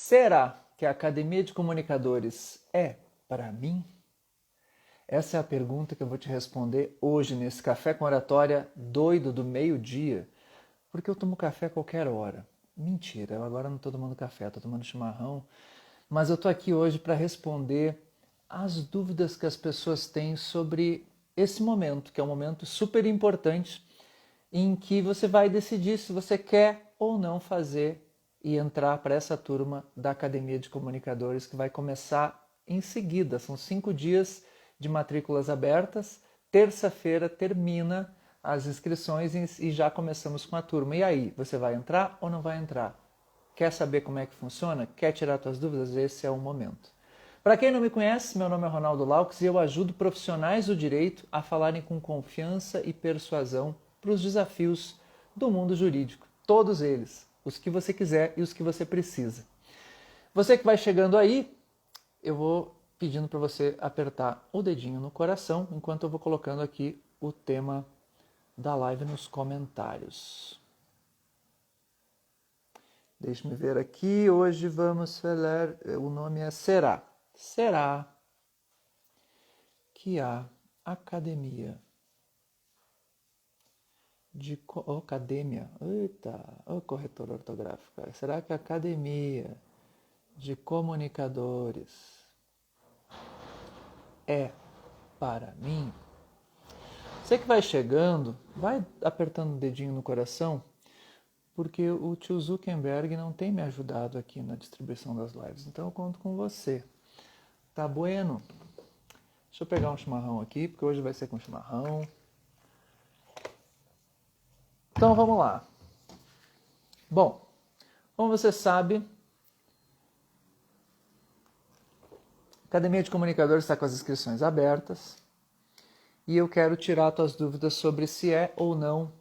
Será que a Academia de Comunicadores é para mim? Essa é a pergunta que eu vou te responder hoje nesse Café com Oratória doido do meio-dia, porque eu tomo café a qualquer hora. Mentira, eu agora não estou tomando café, estou tomando chimarrão, mas eu estou aqui hoje para responder as dúvidas que as pessoas têm sobre esse momento, que é um momento super importante, em que você vai decidir se você quer ou não fazer e entrar para essa turma da Academia de Comunicadores, que vai começar em seguida. São 5 dias de matrículas abertas. Terça-feira termina as inscrições e já começamos com a turma. E aí, você vai entrar ou não vai entrar? Quer saber como é que funciona? Quer tirar suas dúvidas? Esse é o momento. Para quem não me conhece, meu nome é Ronaldo Laux e eu ajudo profissionais do direito a falarem com confiança e persuasão para os desafios do mundo jurídico. Todos eles, os que você quiser e os que você precisa. Você que vai chegando aí, eu vou pedindo para você apertar o dedinho no coração enquanto eu vou colocando aqui o tema da live nos comentários. Deixe-me ver aqui, hoje vamos falar, o nome é Será. Será que a Academia de Academia, eita, o corretor ortográfico, cara. Será que a Academia de Comunicadores é para mim? Você que vai chegando, vai apertando o dedinho no coração, porque o tio Zuckerberg não tem me ajudado aqui na distribuição das lives, então eu conto com você. Tá bueno? Deixa eu pegar um chimarrão aqui, porque hoje vai ser com chimarrão. Então vamos lá. Bom, como você sabe, a Academia de Comunicadores está com as inscrições abertas e eu quero tirar suas dúvidas sobre se é ou não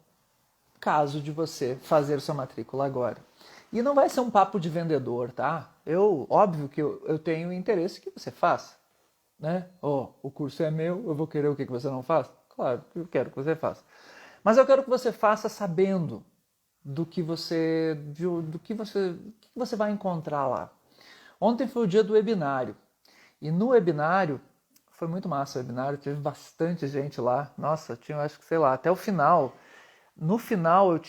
caso de você fazer sua matrícula agora. E não vai ser um papo de vendedor, tá? Óbvio que eu tenho interesse que você faça, né? O curso é meu, eu vou querer o que você não faz? Claro que eu quero que você faça. Mas eu quero que você faça sabendo do que você vai encontrar lá. Ontem foi o dia do webinário. E no webinário, foi muito massa o webinário, teve bastante gente lá. Nossa, tinha, acho que, sei lá, até o final. No final eu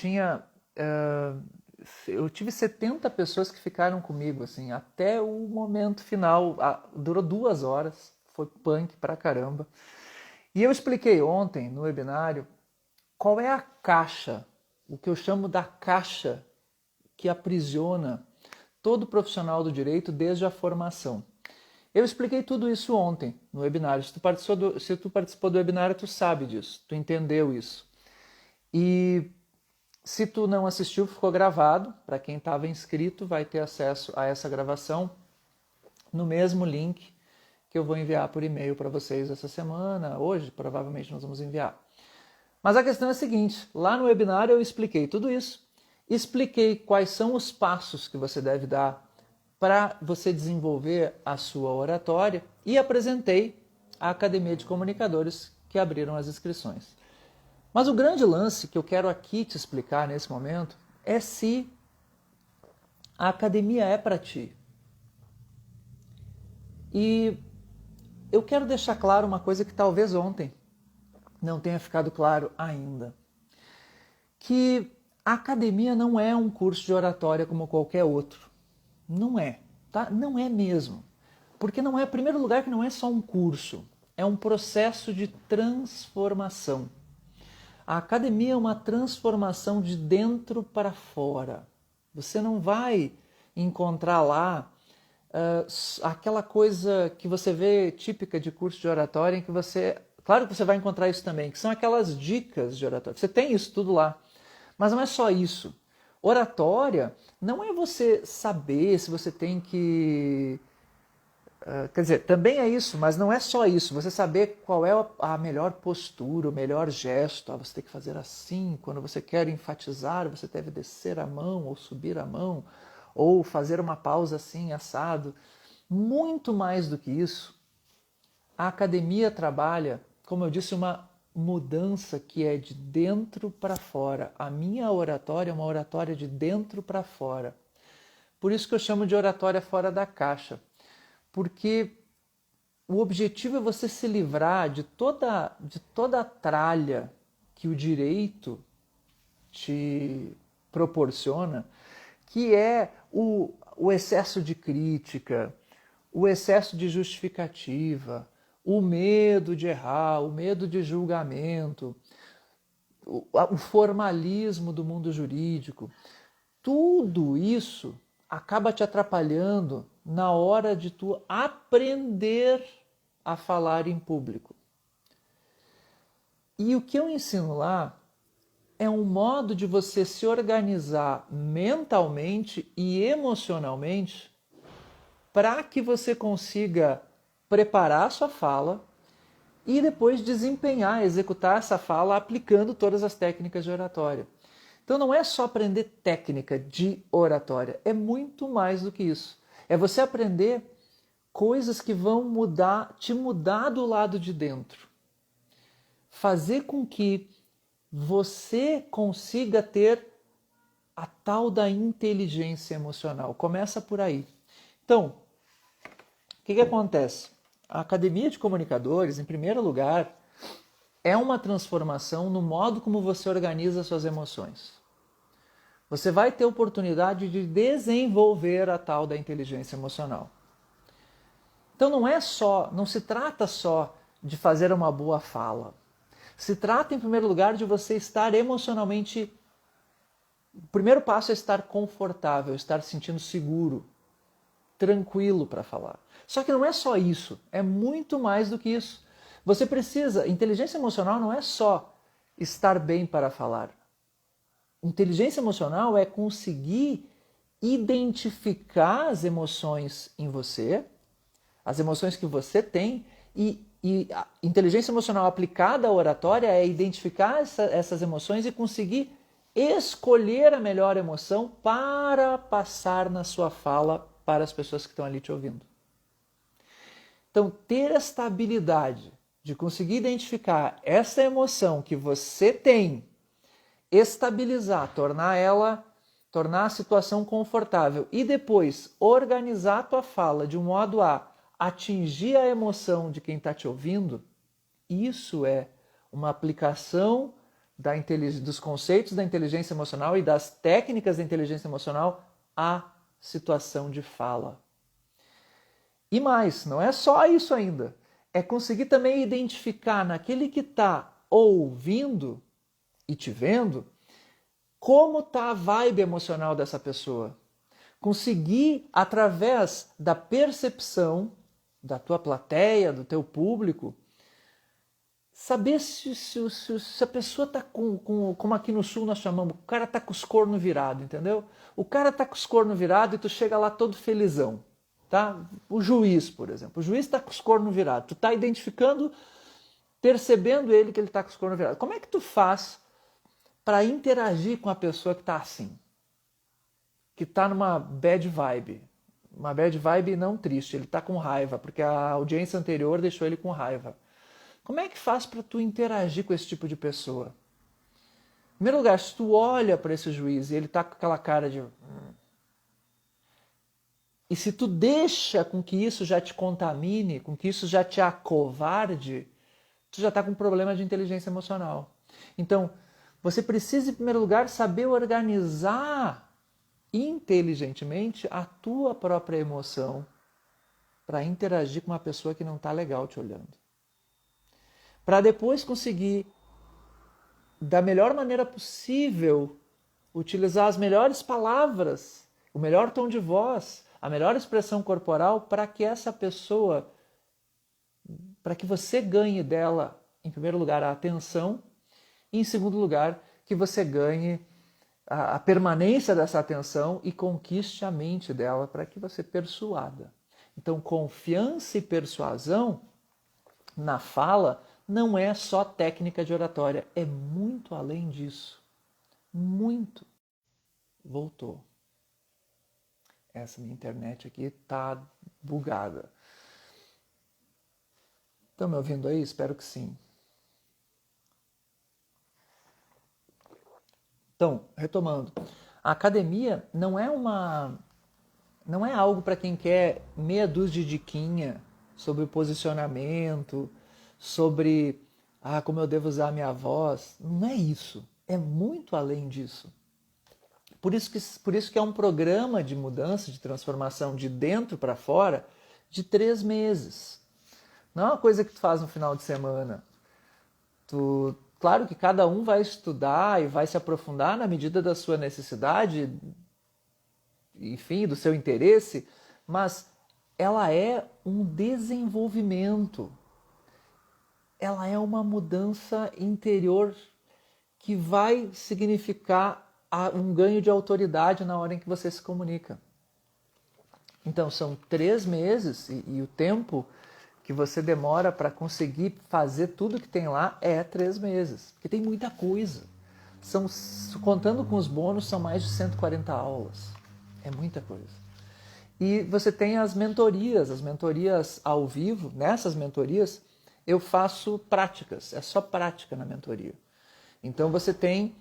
tive 70 pessoas que ficaram comigo, assim, até o momento final. Durou 2 horas, foi punk pra caramba. E eu expliquei ontem no webinário qual é a caixa, o que eu chamo da caixa que aprisiona todo profissional do direito desde a formação. Eu expliquei tudo isso ontem no webinário. Se tu participou do webinário, tu sabe disso, tu entendeu isso. E se tu não assistiu, ficou gravado. Para quem estava inscrito, vai ter acesso a essa gravação no mesmo link que eu vou enviar por e-mail para vocês essa semana. Hoje, provavelmente, nós vamos enviar. Mas a questão é a seguinte, lá no webinário eu expliquei tudo isso, expliquei quais são os passos que você deve dar para você desenvolver a sua oratória e apresentei a Academia de Comunicadores que abriram as inscrições. Mas o grande lance que eu quero aqui te explicar nesse momento é se a academia é para ti. E eu quero deixar claro uma coisa que talvez ontem não tenha ficado claro ainda. Que a academia não é um curso de oratória como qualquer outro. Não é, tá? Não é mesmo. Porque não é, em primeiro lugar, que não é só um curso, é um processo de transformação. A academia é uma transformação de dentro para fora. Você não vai encontrar lá aquela coisa que você vê típica de curso de oratória em que você... Claro que você vai encontrar isso também, que são aquelas dicas de oratória. Você tem isso tudo lá. Mas não é só isso. Oratória não é você saber se você tem que... Quer dizer, também é isso, mas não é só isso. Você saber qual é a melhor postura, o melhor gesto. Você tem que fazer assim. Quando você quer enfatizar, você deve descer a mão ou subir a mão. Ou fazer uma pausa assim, assado. Muito mais do que isso. A academia trabalha, como eu disse, uma mudança que é de dentro para fora. A minha oratória é uma oratória de dentro para fora. Por isso que eu chamo de oratória fora da caixa. Porque o objetivo é você se livrar de toda a tralha que o direito te proporciona, que é o excesso de crítica, o excesso de justificativa, o medo de errar, o medo de julgamento, o formalismo do mundo jurídico. Tudo isso acaba te atrapalhando na hora de tu aprender a falar em público. E o que eu ensino lá é um modo de você se organizar mentalmente e emocionalmente para que você consiga preparar a sua fala e depois desempenhar, executar essa fala aplicando todas as técnicas de oratória. Então não é só aprender técnica de oratória, é muito mais do que isso. É você aprender coisas que vão te mudar do lado de dentro. Fazer com que você consiga ter a tal da inteligência emocional. Começa por aí. Então, o que acontece? A Academia de Comunicadores, em primeiro lugar, é uma transformação no modo como você organiza suas emoções. Você vai ter oportunidade de desenvolver a tal da inteligência emocional. Então não se trata só de fazer uma boa fala. Se trata, em primeiro lugar, de você estar emocionalmente... O primeiro passo é estar confortável, estar se sentindo seguro, tranquilo para falar. Só que não é só isso, é muito mais do que isso. Você precisa... Inteligência emocional não é só estar bem para falar. Inteligência emocional é conseguir identificar as emoções em você, as emoções que você tem, e a inteligência emocional aplicada à oratória é identificar essas emoções e conseguir escolher a melhor emoção para passar na sua fala para as pessoas que estão ali te ouvindo. Então, ter esta habilidade de conseguir identificar essa emoção que você tem, estabilizar, tornar a situação confortável e depois organizar a tua fala de um modo a atingir a emoção de quem está te ouvindo, isso é uma aplicação dos conceitos da inteligência emocional e das técnicas da inteligência emocional à situação de fala. E mais, não é só isso ainda. É conseguir também identificar naquele que está ouvindo e te vendo, como está a vibe emocional dessa pessoa. Conseguir, através da percepção da tua plateia, do teu público, saber se a pessoa está como aqui no sul nós chamamos, o cara está com os cornos virados, entendeu? O cara está com os cornos virados e tu chega lá todo felizão, tá? O juiz, por exemplo. O juiz está com os cornos virados. Tu está identificando, percebendo ele que ele está com os cornos virados. Como é que tu faz para interagir com a pessoa que está assim? Que está numa bad vibe. Uma bad vibe não triste, ele está com raiva, porque a audiência anterior deixou ele com raiva. Como é que faz para tu interagir com esse tipo de pessoa? Em primeiro lugar, se tu olha para esse juiz e ele está com aquela cara de... E se tu deixa com que isso já te contamine, com que isso já te acovarde, tu já está com um problema de inteligência emocional. Então, você precisa, em primeiro lugar, saber organizar inteligentemente a tua própria emoção para interagir com uma pessoa que não está legal te olhando. Para depois conseguir, da melhor maneira possível, utilizar as melhores palavras, o melhor tom de voz, a melhor expressão corporal para que essa pessoa, para que você ganhe dela, em primeiro lugar, a atenção e, em segundo lugar, que você ganhe a permanência dessa atenção e conquiste a mente dela para que você persuada. Então, confiança e persuasão na fala não é só técnica de oratória, é muito além disso. Muito. Voltou. Essa minha internet aqui está bugada. Estão me ouvindo aí? Espero que sim. Então, retomando, a academia não é uma não é algo para quem quer meia dúzia de diquinha sobre o posicionamento, sobre como eu devo usar a minha voz. Não é isso. É muito além disso. Por isso que é um programa de mudança, de transformação de dentro para fora, de 3 meses. Não é uma coisa que tu faz no final de semana. Claro que cada um vai estudar e vai se aprofundar na medida da sua necessidade, enfim, do seu interesse, mas ela é um desenvolvimento. Ela é uma mudança interior que vai significar um ganho de autoridade na hora em que você se comunica. Então, são 3 meses e o tempo que você demora para conseguir fazer tudo que tem lá é 3 meses, porque tem muita coisa. Contando com os bônus, são mais de 140 aulas. É muita coisa. E você tem as mentorias ao vivo. Nessas mentorias, eu faço práticas, é só prática na mentoria. Então você tem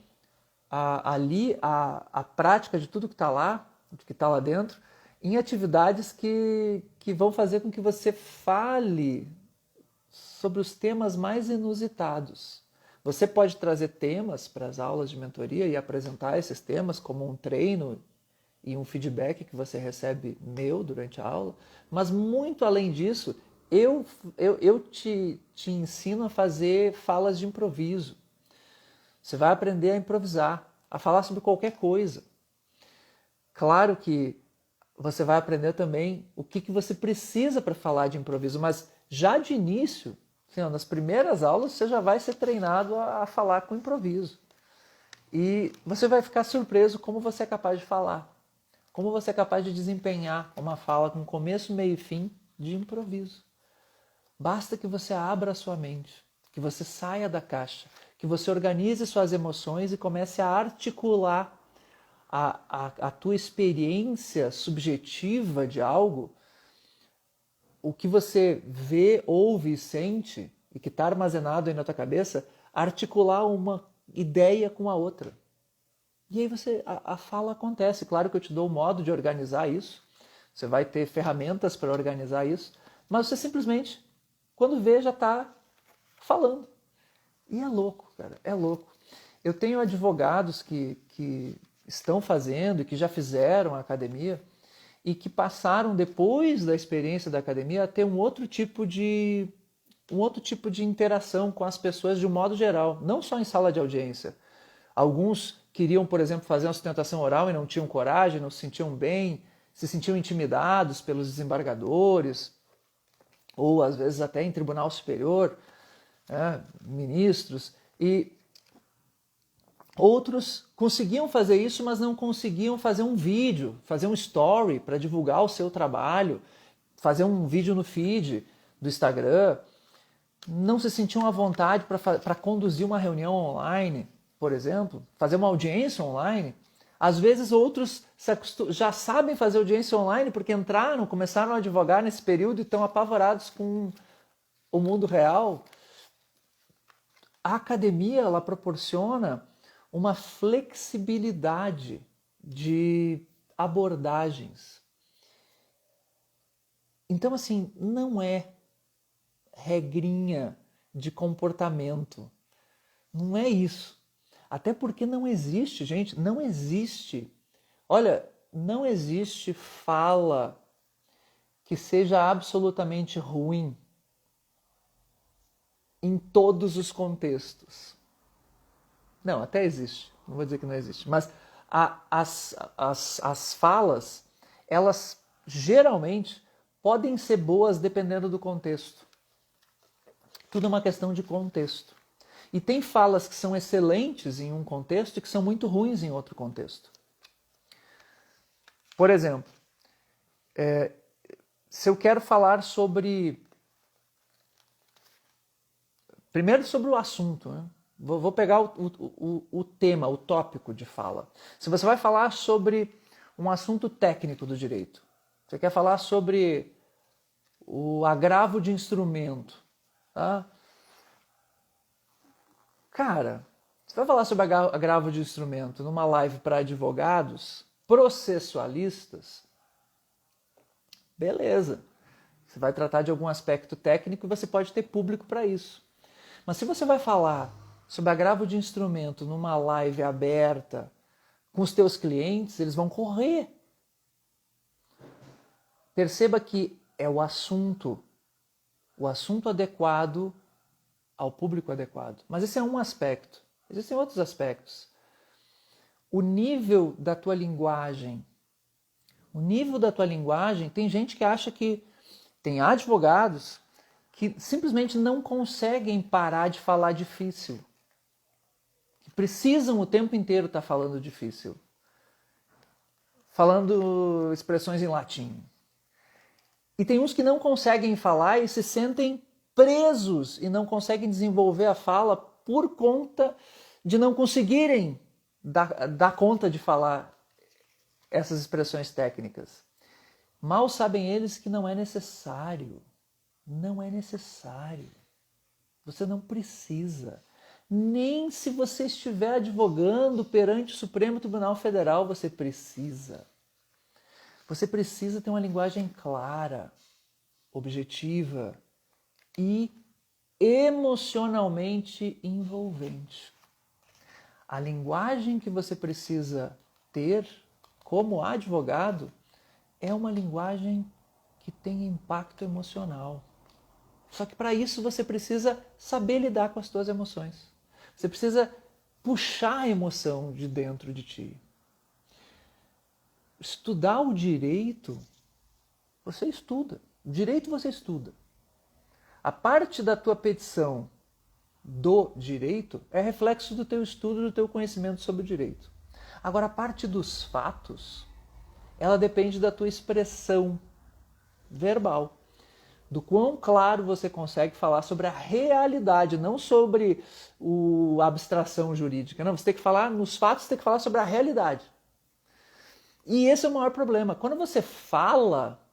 ali a prática de tudo que está lá dentro, em atividades que vão fazer com que você fale sobre os temas mais inusitados. Você pode trazer temas para as aulas de mentoria e apresentar esses temas como um treino e um feedback que você recebe meu durante a aula, mas muito além disso, eu te ensino a fazer falas de improviso. Você vai aprender a improvisar, a falar sobre qualquer coisa. Claro que você vai aprender também o que você precisa para falar de improviso, mas já de início, assim, nas primeiras aulas, você já vai ser treinado a falar com improviso. E você vai ficar surpreso como você é capaz de falar, como você é capaz de desempenhar uma fala com começo, meio e fim de improviso. Basta que você abra a sua mente, que você saia da caixa, que você organize suas emoções e comece a articular a tua experiência subjetiva de algo, o que você vê, ouve e sente, e que está armazenado aí na tua cabeça, articular uma ideia com a outra. E aí a fala acontece. Claro que eu te dou o modo de organizar isso, você vai ter ferramentas para organizar isso, mas você simplesmente, quando vê, já está falando. E é louco, cara, é louco. Eu tenho advogados que estão fazendo e que já fizeram a academia e que passaram, depois da experiência da academia, a ter um outro tipo de interação com as pessoas de um modo geral, não só em sala de audiência. Alguns queriam, por exemplo, fazer uma sustentação oral e não tinham coragem, não se sentiam bem, se sentiam intimidados pelos desembargadores, ou às vezes até em tribunal superior, ministros, e outros conseguiam fazer isso, mas não conseguiam fazer um vídeo, fazer um story para divulgar o seu trabalho, fazer um vídeo no feed do Instagram, não se sentiam à vontade para conduzir uma reunião online, por exemplo, fazer uma audiência online. Às vezes outros já sabem fazer audiência online porque começaram a advogar nesse período e estão apavorados com o mundo real. A academia, ela proporciona uma flexibilidade de abordagens. Então, assim, não é regrinha de comportamento. Não é isso. Até porque não existe, gente, não existe. Olha, não existe fala que seja absolutamente ruim em todos os contextos. Não, até existe. Não vou dizer que não existe. Mas as falas, elas geralmente podem ser boas dependendo do contexto. Tudo é uma questão de contexto. E tem falas que são excelentes em um contexto e que são muito ruins em outro contexto. Por exemplo, se eu quero falar sobre... Primeiro sobre o assunto, né? Vou pegar o tema, o tópico de fala. Se você vai falar sobre um assunto técnico do direito, você quer falar sobre o agravo de instrumento, tá? Cara, você vai falar sobre agravo de instrumento numa live para advogados processualistas, Beleza. Você vai tratar de algum aspecto técnico e você pode ter público para isso. Mas se você vai falar sobre agravo de instrumento numa live aberta com os teus clientes, eles vão correr. Perceba que é o assunto adequado ao público adequado. Mas esse é um aspecto. Existem outros aspectos. O nível da tua linguagem. Tem gente que acha que tem advogados que simplesmente não conseguem parar de falar difícil. Que precisam o tempo inteiro estar falando difícil. Falando expressões em latim. E tem uns que não conseguem falar e se sentem presos e não conseguem desenvolver a fala por conta de não conseguirem dar conta de falar essas expressões técnicas. Mal sabem eles que não é necessário. Não é necessário. Você não precisa. Nem se você estiver advogando perante o Supremo Tribunal Federal, você precisa. Você precisa ter uma linguagem clara, objetiva e emocionalmente envolvente. A linguagem que você precisa ter como advogado é uma linguagem que tem impacto emocional. Só que para isso você precisa saber lidar com as suas emoções. Você precisa puxar a emoção de dentro de ti. Estudar o direito, você estuda. O direito você estuda. A parte da tua petição do direito é reflexo do teu estudo, do teu conhecimento sobre o direito. Agora, a parte dos fatos, ela depende da tua expressão verbal. Do quão claro você consegue falar sobre a realidade, não sobre a abstração jurídica. Não, você tem que falar, nos fatos, você tem que falar sobre a realidade. E esse é o maior problema. Quando você fala,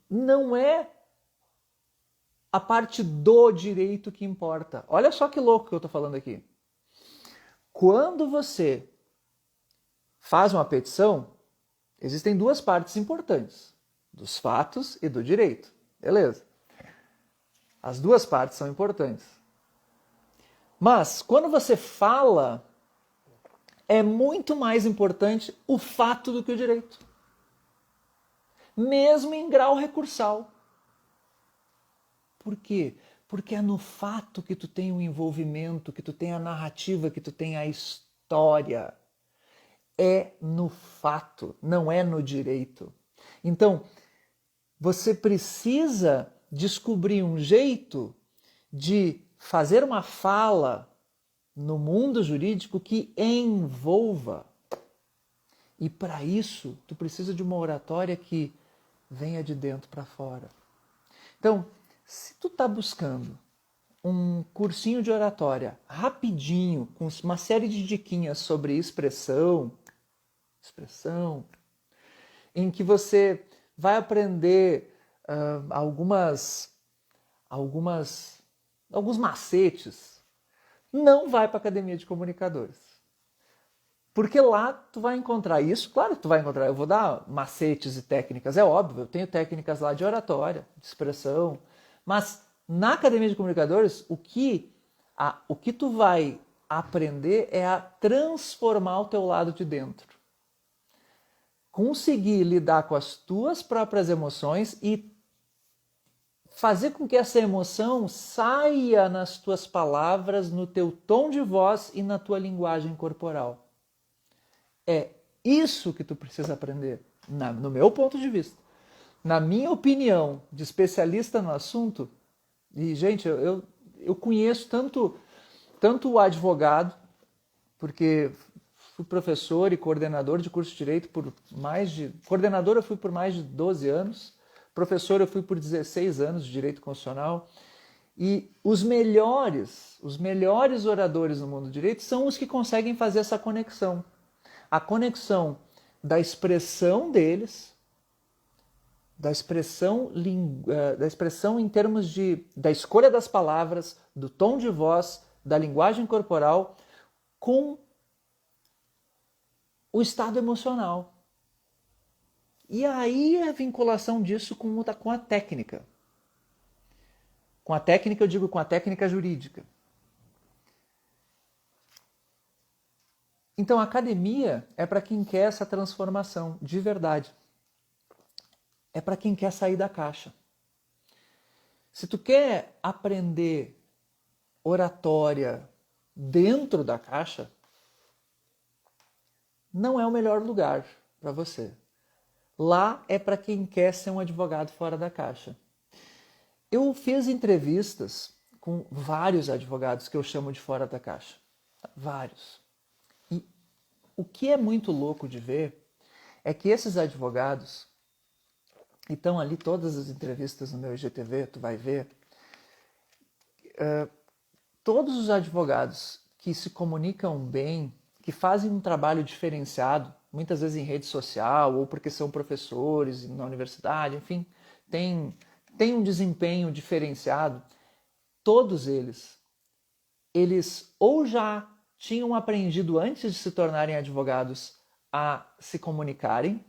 não é a parte do direito que importa. Olha só que louco que eu estou falando aqui. Quando você faz uma petição, existem duas partes importantes, dos fatos e do direito. Beleza. As duas partes são importantes. Mas, quando você fala, é muito mais importante o fato do que o direito. Mesmo em grau recursal. Por quê? Porque é no fato que tu tem o envolvimento, que tu tem a narrativa, que tu tem a história. É no fato, não é no direito. Então, você precisa descobrir um jeito de fazer uma fala no mundo jurídico que envolva. E para isso, tu precisa de uma oratória que venha de dentro para fora. Então, se tu está buscando um cursinho de oratória rapidinho, com uma série de diquinhas sobre expressão, em que você vai aprender alguns macetes, não vai para a Academia de Comunicadores. Porque lá tu vai encontrar isso, claro que tu vai encontrar, eu vou dar macetes e técnicas, é óbvio, eu tenho técnicas lá de oratória, de expressão, mas na Academia de Comunicadores, o que tu vai aprender é a transformar o teu lado de dentro. Conseguir lidar com as tuas próprias emoções e fazer com que essa emoção saia nas tuas palavras, no teu tom de voz e na tua linguagem corporal. É isso que tu precisa aprender, no meu ponto de vista. Na minha opinião, de especialista no assunto, e gente, eu conheço tanto o advogado, porque fui professor e coordenador de curso de Direito coordenador eu fui por mais de 12 anos, professor eu fui por 16 anos de Direito Constitucional, e os melhores oradores no mundo do direito são os que conseguem fazer essa conexão. A conexão da expressão deles, da expressão em termos da escolha das palavras, do tom de voz, da linguagem corporal, com o estado emocional. E aí a vinculação disso com a técnica. Com a técnica, eu digo com a técnica jurídica. Então, a academia é para quem quer essa transformação de verdade. É para quem quer sair da caixa. Se tu quer aprender oratória dentro da caixa, não é o melhor lugar para você. Lá é para quem quer ser um advogado fora da caixa. Eu fiz entrevistas com vários advogados que eu chamo de fora da caixa. Vários. E o que é muito louco de ver é que esses advogados, e estão ali todas as entrevistas no meu IGTV, tu vai ver, todos os advogados que se comunicam bem, que fazem um trabalho diferenciado, muitas vezes em rede social ou porque são professores na universidade, enfim, tem um desempenho diferenciado, todos eles ou já tinham aprendido antes de se tornarem advogados a se comunicarem,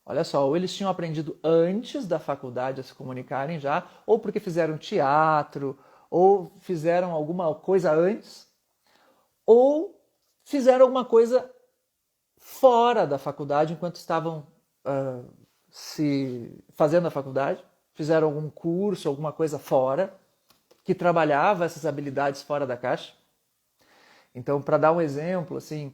olha só, ou eles tinham aprendido antes da faculdade a se comunicarem já, ou porque fizeram teatro, ou fizeram alguma coisa antes, ou fizeram alguma coisa fora da faculdade enquanto estavam se fazendo a faculdade, fizeram algum curso, alguma coisa fora, que trabalhava essas habilidades fora da caixa. Então, para dar um exemplo, assim,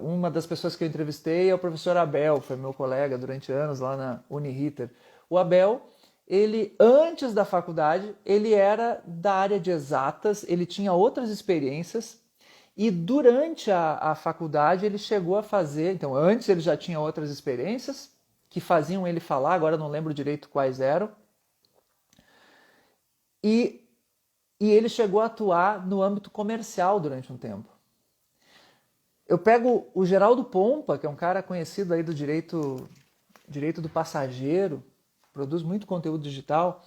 uma das pessoas que eu entrevistei é o professor Abel, foi meu colega durante anos lá na Uniriter. O Abel, ele, antes da faculdade, ele era da área de exatas, ele tinha outras experiências, e durante a faculdade ele chegou a fazer, então antes ele já tinha outras experiências, que faziam ele falar, agora não lembro direito quais eram, e ele chegou a atuar no âmbito comercial durante um tempo. Eu pego o Geraldo Pompa, que é um cara conhecido aí do direito do passageiro, produz muito conteúdo digital.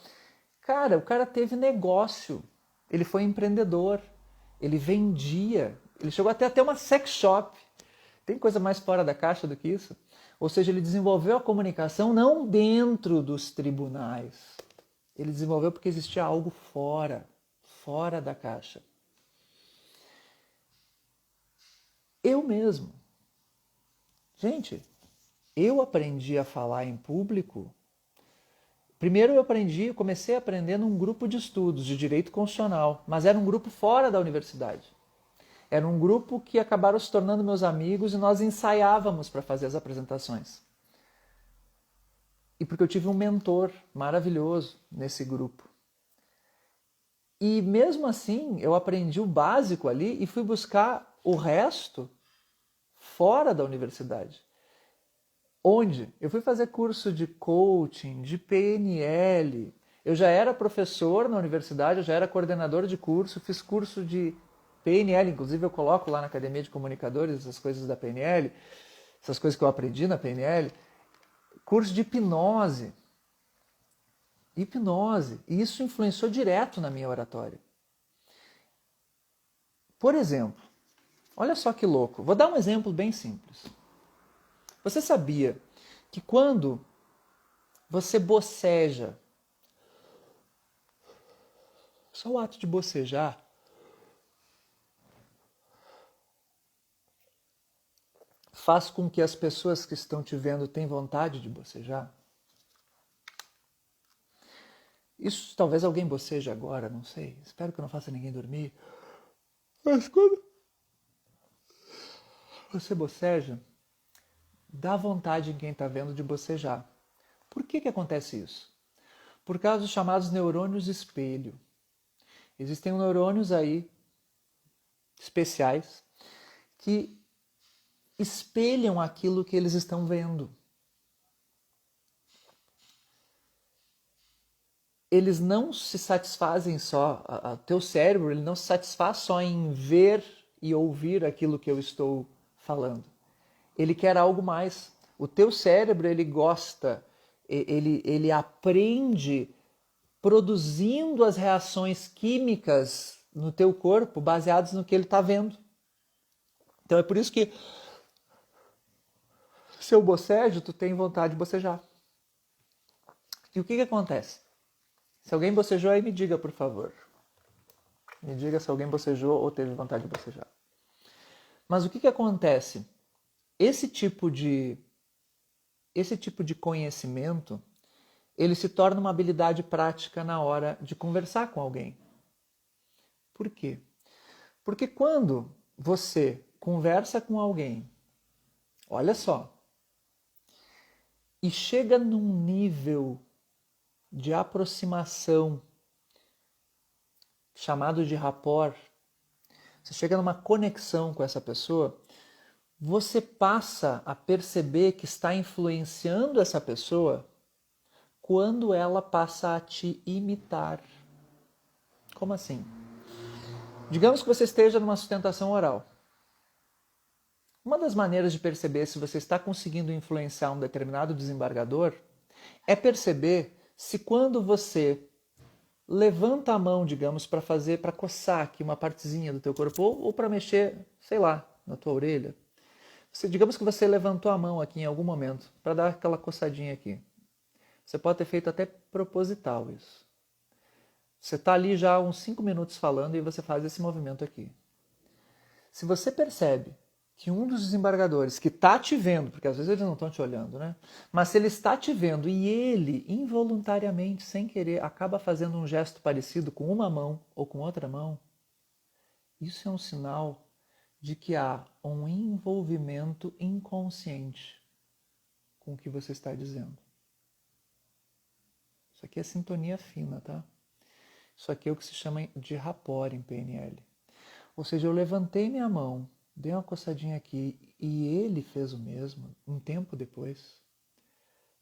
Cara, o cara teve negócio, ele foi empreendedor, ele vendia, ele chegou até a ter uma sex shop. Tem coisa mais fora da caixa do que isso? Ou seja, ele desenvolveu a comunicação não dentro dos tribunais. Ele desenvolveu porque existia algo fora da caixa. Eu mesmo. Gente, eu aprendi a falar em público. Primeiro eu comecei a aprender num grupo de estudos de direito constitucional, mas era um grupo fora da universidade. Era um grupo que acabaram se tornando meus amigos e nós ensaiávamos para fazer as apresentações. E porque eu tive um mentor maravilhoso nesse grupo. E mesmo assim, eu aprendi o básico ali e fui buscar o resto fora da universidade. Onde? Eu fui fazer curso de coaching, de PNL. Eu já era professor na universidade, eu já era coordenador de curso, fiz curso de PNL, inclusive eu coloco lá na Academia de Comunicadores essas coisas da PNL, essas coisas que eu aprendi na PNL. Curso de hipnose. E isso influenciou direto na minha oratória. Por exemplo, olha só que louco, vou dar um exemplo bem simples. Você sabia que quando você boceja, só o ato de bocejar faz com que as pessoas que estão te vendo tenham vontade de bocejar? Isso talvez alguém boceje agora, não sei. Espero que eu não faça ninguém dormir. Mas quando você boceja, dá vontade em quem está vendo de bocejar. Por que acontece isso? Por causa dos chamados neurônios espelho. Existem neurônios aí, especiais, que espelham aquilo que eles estão vendo. Eles não se satisfazem só, o teu cérebro ele não se satisfaz só em ver e ouvir aquilo que eu estou falando. Ele quer algo mais. O teu cérebro ele gosta, ele aprende produzindo as reações químicas no teu corpo baseadas no que ele está vendo. Então é por isso que Se eu bocejo, tu tem vontade de bocejar. E o que acontece? Se alguém bocejou aí, me diga, por favor. Me diga se alguém bocejou ou teve vontade de bocejar. Mas o que acontece? Esse tipo de conhecimento, ele se torna uma habilidade prática na hora de conversar com alguém. Por quê? Porque quando você conversa com alguém, olha só, e chega num nível de aproximação chamado de rapport, você chega numa conexão com essa pessoa, você passa a perceber que está influenciando essa pessoa quando ela passa a te imitar. Como assim? Digamos que você esteja numa sustentação oral. Uma das maneiras de perceber se você está conseguindo influenciar um determinado desembargador é perceber se quando você levanta a mão, digamos, para coçar aqui uma partezinha do teu corpo ou para mexer, sei lá, na tua orelha. Digamos que você levantou a mão aqui em algum momento para dar aquela coçadinha aqui. Você pode ter feito até proposital isso. Você está ali já há uns 5 minutos falando e você faz esse movimento aqui. Se você percebe que um dos desembargadores que está te vendo, porque às vezes eles não estão te olhando, né? Mas se ele está te vendo e ele, involuntariamente, sem querer, acaba fazendo um gesto parecido com uma mão ou com outra mão, isso é um sinal de que há um envolvimento inconsciente com o que você está dizendo. Isso aqui é sintonia fina, tá? Isso aqui é o que se chama de rapport em PNL. Ou seja, eu levantei minha mão, dei uma coçadinha aqui e ele fez o mesmo um tempo depois.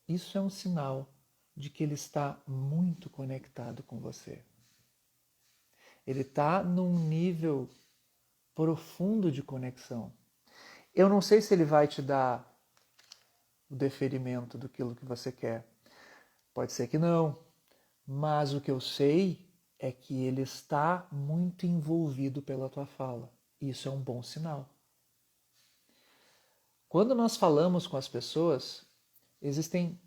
Isso é um sinal de que ele está muito conectado com você. Ele está num nível profundo de conexão. Eu não sei se ele vai te dar o deferimento daquilo que você quer. Pode ser que não. Mas o que eu sei é que ele está muito envolvido pela tua fala. Isso é um bom sinal. Quando nós falamos com as pessoas, existem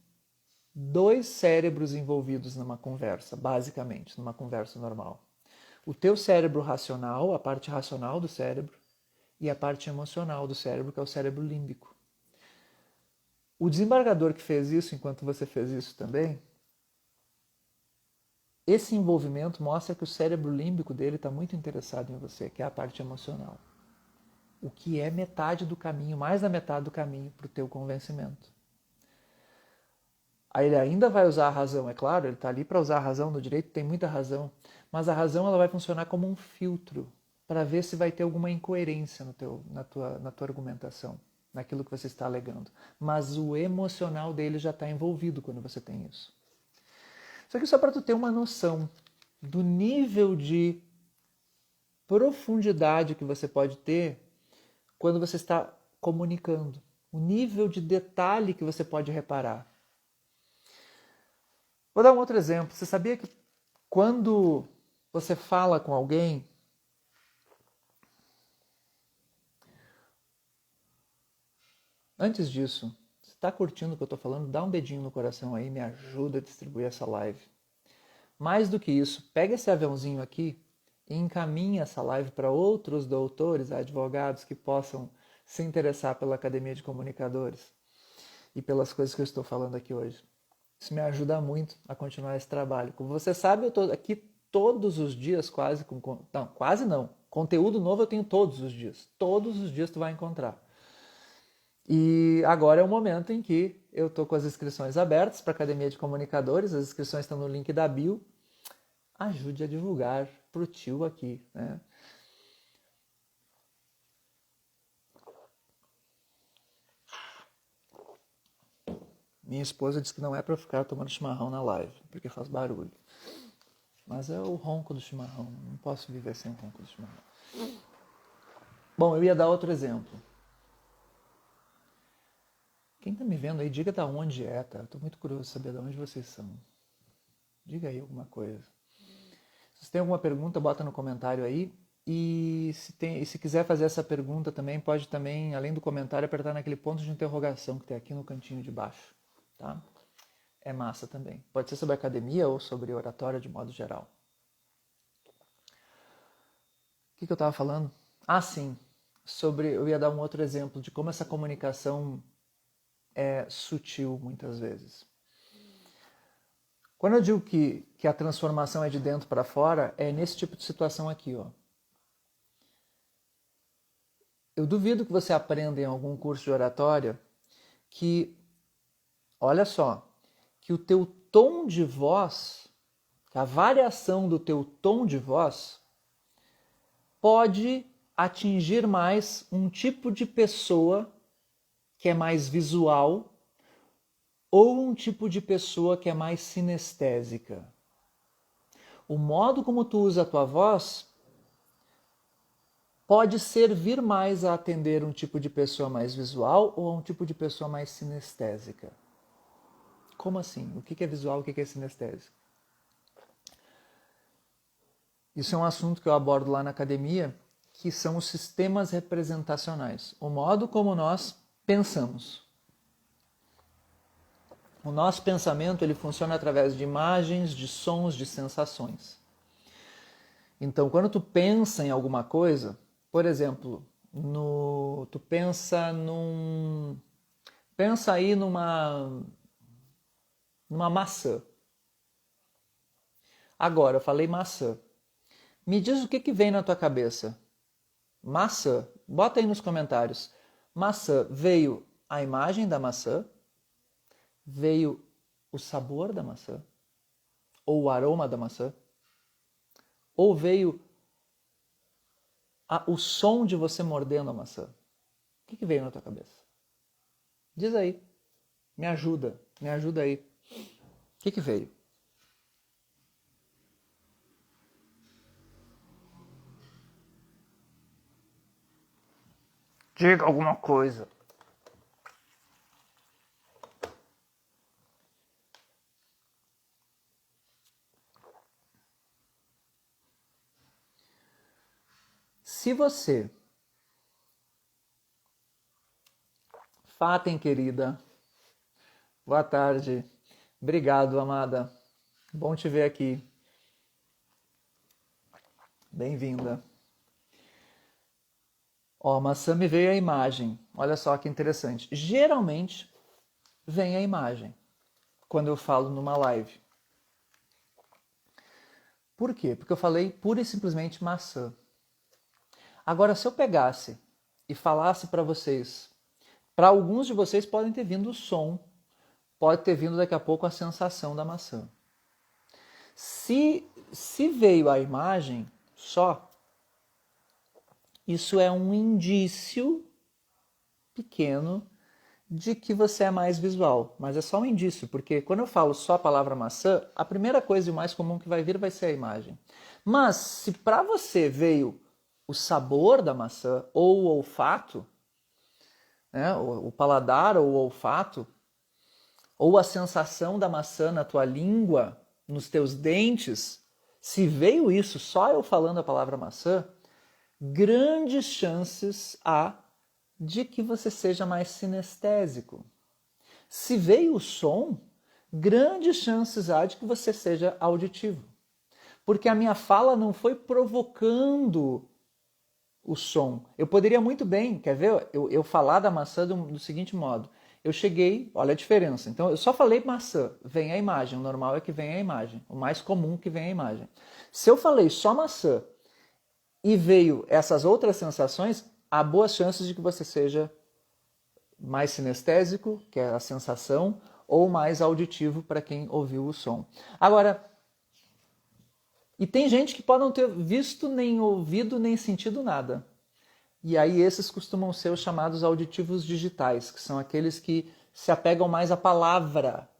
2 cérebros envolvidos numa conversa, basicamente, numa conversa normal. O teu cérebro racional, a parte racional do cérebro, e a parte emocional do cérebro, que é o cérebro límbico. O desembargador que fez isso, enquanto você fez isso também, esse envolvimento mostra que o cérebro límbico dele está muito interessado em você, que é a parte emocional. O que é metade do caminho, mais da metade do caminho para o teu convencimento. Aí ele ainda vai usar a razão, é claro, ele está ali para usar a razão, no direito tem muita razão, mas a razão ela vai funcionar como um filtro para ver se vai ter alguma incoerência na tua argumentação, naquilo que você está alegando. Mas o emocional dele já está envolvido quando você tem isso. Isso aqui só para tu ter uma noção do nível de profundidade que você pode ter quando você está comunicando, o nível de detalhe que você pode reparar. Vou dar um outro exemplo. Você sabia que quando você fala com alguém, antes disso, se está curtindo o que eu estou falando, dá um dedinho no coração aí, me ajuda a distribuir essa live. Mais do que isso, pega esse aviãozinho aqui e encaminha essa live para outros doutores, advogados que possam se interessar pela Academia de Comunicadores e pelas coisas que eu estou falando aqui hoje. Isso me ajuda muito a continuar esse trabalho. Como você sabe, eu estou aqui todos os dias quase. Não, quase não. Conteúdo novo eu tenho todos os dias. Todos os dias tu vai encontrar. E agora é o momento em que eu estou com as inscrições abertas para a Academia de Comunicadores. As inscrições estão no link da bio. Ajude a divulgar para o tio aqui, né? Minha esposa disse que não é para ficar tomando chimarrão na live, porque faz barulho. Mas é o ronco do chimarrão, não posso viver sem o ronco do chimarrão. Bom, eu ia dar outro exemplo. Quem está me vendo aí, diga de onde é, tá? Estou muito curioso de saber de onde vocês são. Diga aí alguma coisa. Se você tem alguma pergunta, bota no comentário aí. E se quiser fazer essa pergunta também, pode também, além do comentário, apertar naquele ponto de interrogação que tem aqui no cantinho de baixo. Tá? É massa também. Pode ser sobre academia ou sobre oratória de modo geral. O que eu estava falando? Ah, sim. Eu ia dar um outro exemplo de como essa comunicação é sutil muitas vezes. Quando eu digo que a transformação é de dentro para fora, é nesse tipo de situação aqui, ó. Eu duvido que você aprenda em algum curso de oratória que, olha só, que o teu tom de voz, que a variação do teu tom de voz pode atingir mais um tipo de pessoa que é mais visual ou um tipo de pessoa que é mais sinestésica. O modo como tu usa a tua voz pode servir mais a atender um tipo de pessoa mais visual ou a um tipo de pessoa mais sinestésica. Como assim? O que é visual e o que é sinestésico? Isso é um assunto que eu abordo lá na academia, que são os sistemas representacionais. O modo como nós pensamos. O nosso pensamento ele funciona através de imagens, de sons, de sensações. Então, quando tu pensa em alguma coisa, por exemplo, tu pensa pensa aí numa maçã. Agora, eu falei maçã. Me diz o que vem na tua cabeça. Maçã. Bota aí nos comentários. Maçã. Veio a imagem da maçã? Veio o sabor da maçã? Ou o aroma da maçã? Ou veio o som de você mordendo a maçã? O que veio na tua cabeça? Diz aí. Me ajuda aí. O que veio? Diga alguma coisa. Se você, Fatem querida, boa tarde, obrigado amada, bom te ver aqui, bem-vinda. Ó, maçã me veio a imagem, olha só que interessante, geralmente vem a imagem quando eu falo numa live. Por quê? Porque eu falei pura e simplesmente maçã. Agora, se eu pegasse e falasse para vocês, para alguns de vocês podem ter vindo o som, pode ter vindo daqui a pouco a sensação da maçã. Se veio a imagem só, isso é um indício pequeno de que você é mais visual, mas é só um indício, porque quando eu falo só a palavra maçã, a primeira coisa e o mais comum que vai vir vai ser a imagem. Mas se para você veio o sabor da maçã ou o olfato, né, o paladar ou o olfato, ou a sensação da maçã na tua língua, nos teus dentes, se veio isso só eu falando a palavra maçã, grandes chances há de que você seja mais sinestésico. Se veio o som, grandes chances há de que você seja auditivo. Porque a minha fala não foi provocando o som. Eu poderia muito bem, quer ver, eu falar da maçã do seguinte modo. Eu cheguei, olha a diferença. Então, eu só falei maçã, vem a imagem. O normal é que venha a imagem. O mais comum é que venha a imagem. Se eu falei só maçã e veio essas outras sensações, há boas chances de que você seja mais sinestésico, que é a sensação, ou mais auditivo para quem ouviu o som. Agora, e tem gente que pode não ter visto, nem ouvido, nem sentido nada. E aí esses costumam ser os chamados auditivos digitais, que são aqueles que se apegam mais à palavra.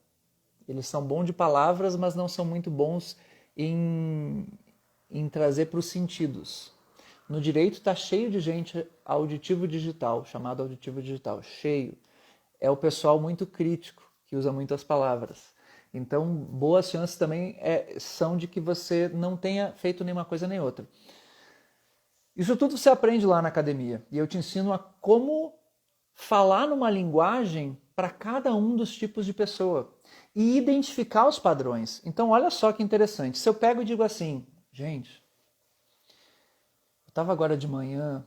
Eles são bons de palavras, mas não são muito bons em trazer para os sentidos. No direito está cheio de gente auditivo digital, chamado auditivo digital, cheio. É o pessoal muito crítico, que usa muitas palavras. Então, boas chances também são de que você não tenha feito nenhuma coisa nem outra. Isso tudo você aprende lá na academia. E eu te ensino a como falar numa linguagem para cada um dos tipos de pessoa e identificar os padrões. Então, olha só que interessante. Se eu pego e digo assim, gente, eu estava agora de manhã,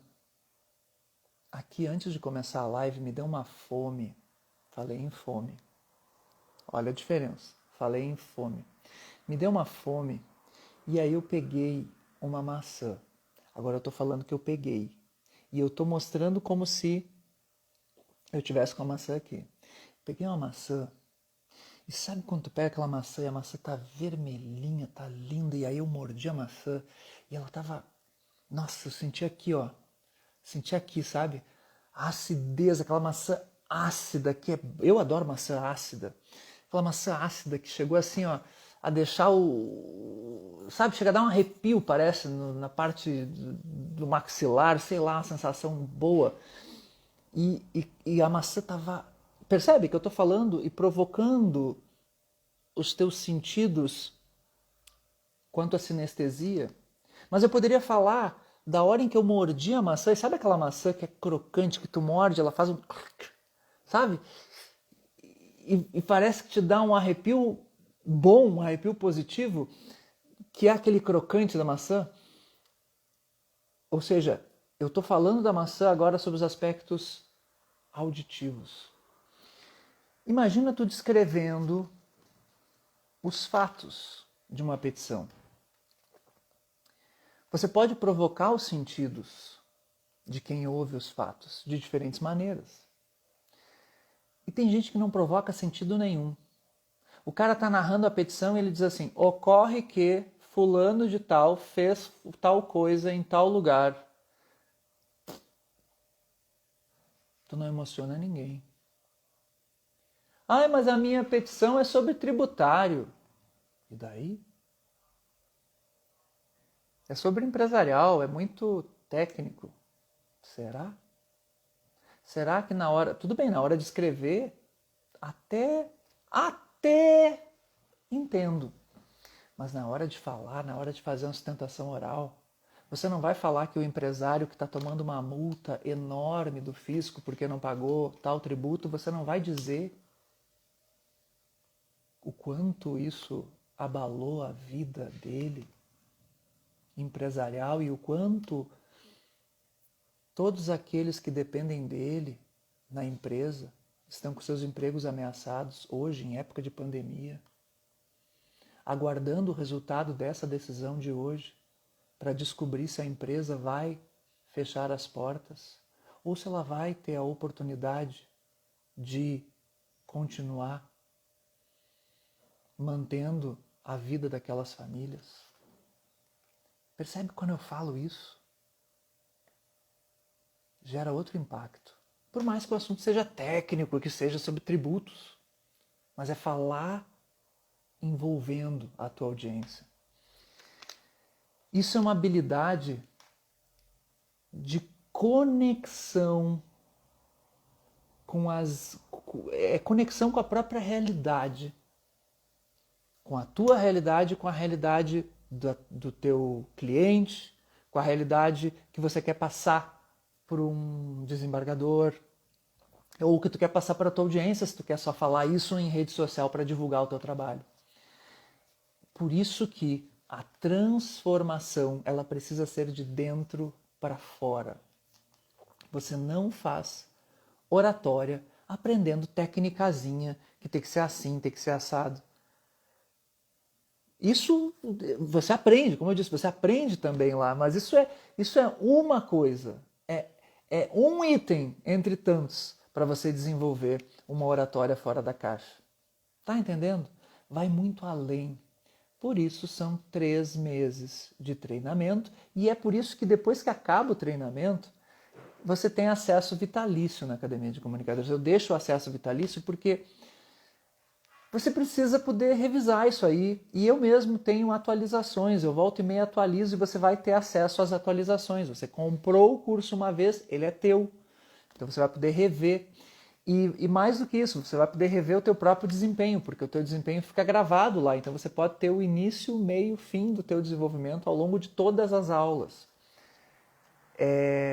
aqui antes de começar a live, me deu uma fome. Falei em fome. Olha a diferença. Falei em fome. Me deu uma fome e aí eu peguei uma maçã. Agora eu estou falando que eu peguei. E eu estou mostrando como se eu tivesse com a maçã aqui. Peguei uma maçã. E sabe quando tu pega aquela maçã e a maçã tá vermelhinha, tá linda, e aí eu mordi a maçã e ela tava... Nossa, eu senti aqui, ó. Senti aqui, sabe? A acidez, aquela maçã ácida que é... Eu adoro maçã ácida. Aquela maçã ácida que chegou assim, ó, a deixar o... Sabe, chega a dar um arrepio, parece, na parte do maxilar, sei lá, uma sensação boa. E a maçã tava... Percebe que eu tô falando e provocando os teus sentidos quanto à sinestesia? Mas eu poderia falar da hora em que eu mordi a maçã, e sabe aquela maçã que é crocante, que tu morde, ela faz um... Sabe? E parece que te dá um arrepio bom, um arrepio positivo, que é aquele crocante da maçã. Ou seja, eu estou falando da maçã agora sobre os aspectos auditivos. Imagina tu descrevendo os fatos de uma petição. Você pode provocar os sentidos de quem ouve os fatos de diferentes maneiras. E tem gente que não provoca sentido nenhum. O cara está narrando a petição e ele diz assim: ocorre que fulano de tal fez tal coisa em tal lugar. Tu não emociona ninguém. Ah, mas a minha petição é sobre tributário. E daí? É sobre empresarial, é muito técnico. Será? Será que na hora... Tudo bem, na hora de escrever, até entendo. Mas na hora de falar, na hora de fazer uma sustentação oral, você não vai falar que o empresário que está tomando uma multa enorme do fisco porque não pagou tal tributo, você não vai dizer o quanto isso abalou a vida dele, empresarial, e o quanto todos aqueles que dependem dele na empresa estão com seus empregos ameaçados hoje, em época de pandemia, aguardando o resultado dessa decisão de hoje para descobrir se a empresa vai fechar as portas ou se ela vai ter a oportunidade de continuar mantendo a vida daquelas famílias. Percebe quando eu falo isso? Gera outro impacto. Por mais que o assunto seja técnico, que seja sobre tributos, mas é falar envolvendo a tua audiência. Isso é uma habilidade de conexão conexão com a própria realidade, com a tua realidade, com a realidade do teu cliente, com a realidade que você quer passar por um desembargador, ou que tu quer passar para a tua audiência, se tu quer só falar isso em rede social para divulgar o teu trabalho. Por isso que a transformação, ela precisa ser de dentro para fora. Você não faz oratória aprendendo tecnicazinha, que tem que ser assim, tem que ser assado. Isso você aprende, como eu disse, você aprende também lá, mas isso é uma coisa, é um item entre tantos para você desenvolver uma oratória fora da caixa. Tá entendendo? Vai muito além. Por isso são 3 meses de treinamento e é por isso que depois que acaba o treinamento, você tem acesso vitalício na Academia de Comunicadores. Eu deixo o acesso vitalício porque você precisa poder revisar isso aí. E eu mesmo tenho atualizações. Eu volto e meia atualizo e você vai ter acesso às atualizações. Você comprou o curso uma vez, ele é teu. Então você vai poder rever. E mais do que isso, você vai poder rever o teu próprio desempenho, porque o teu desempenho fica gravado lá. Então você pode ter o início, meio, fim do teu desenvolvimento ao longo de todas as aulas.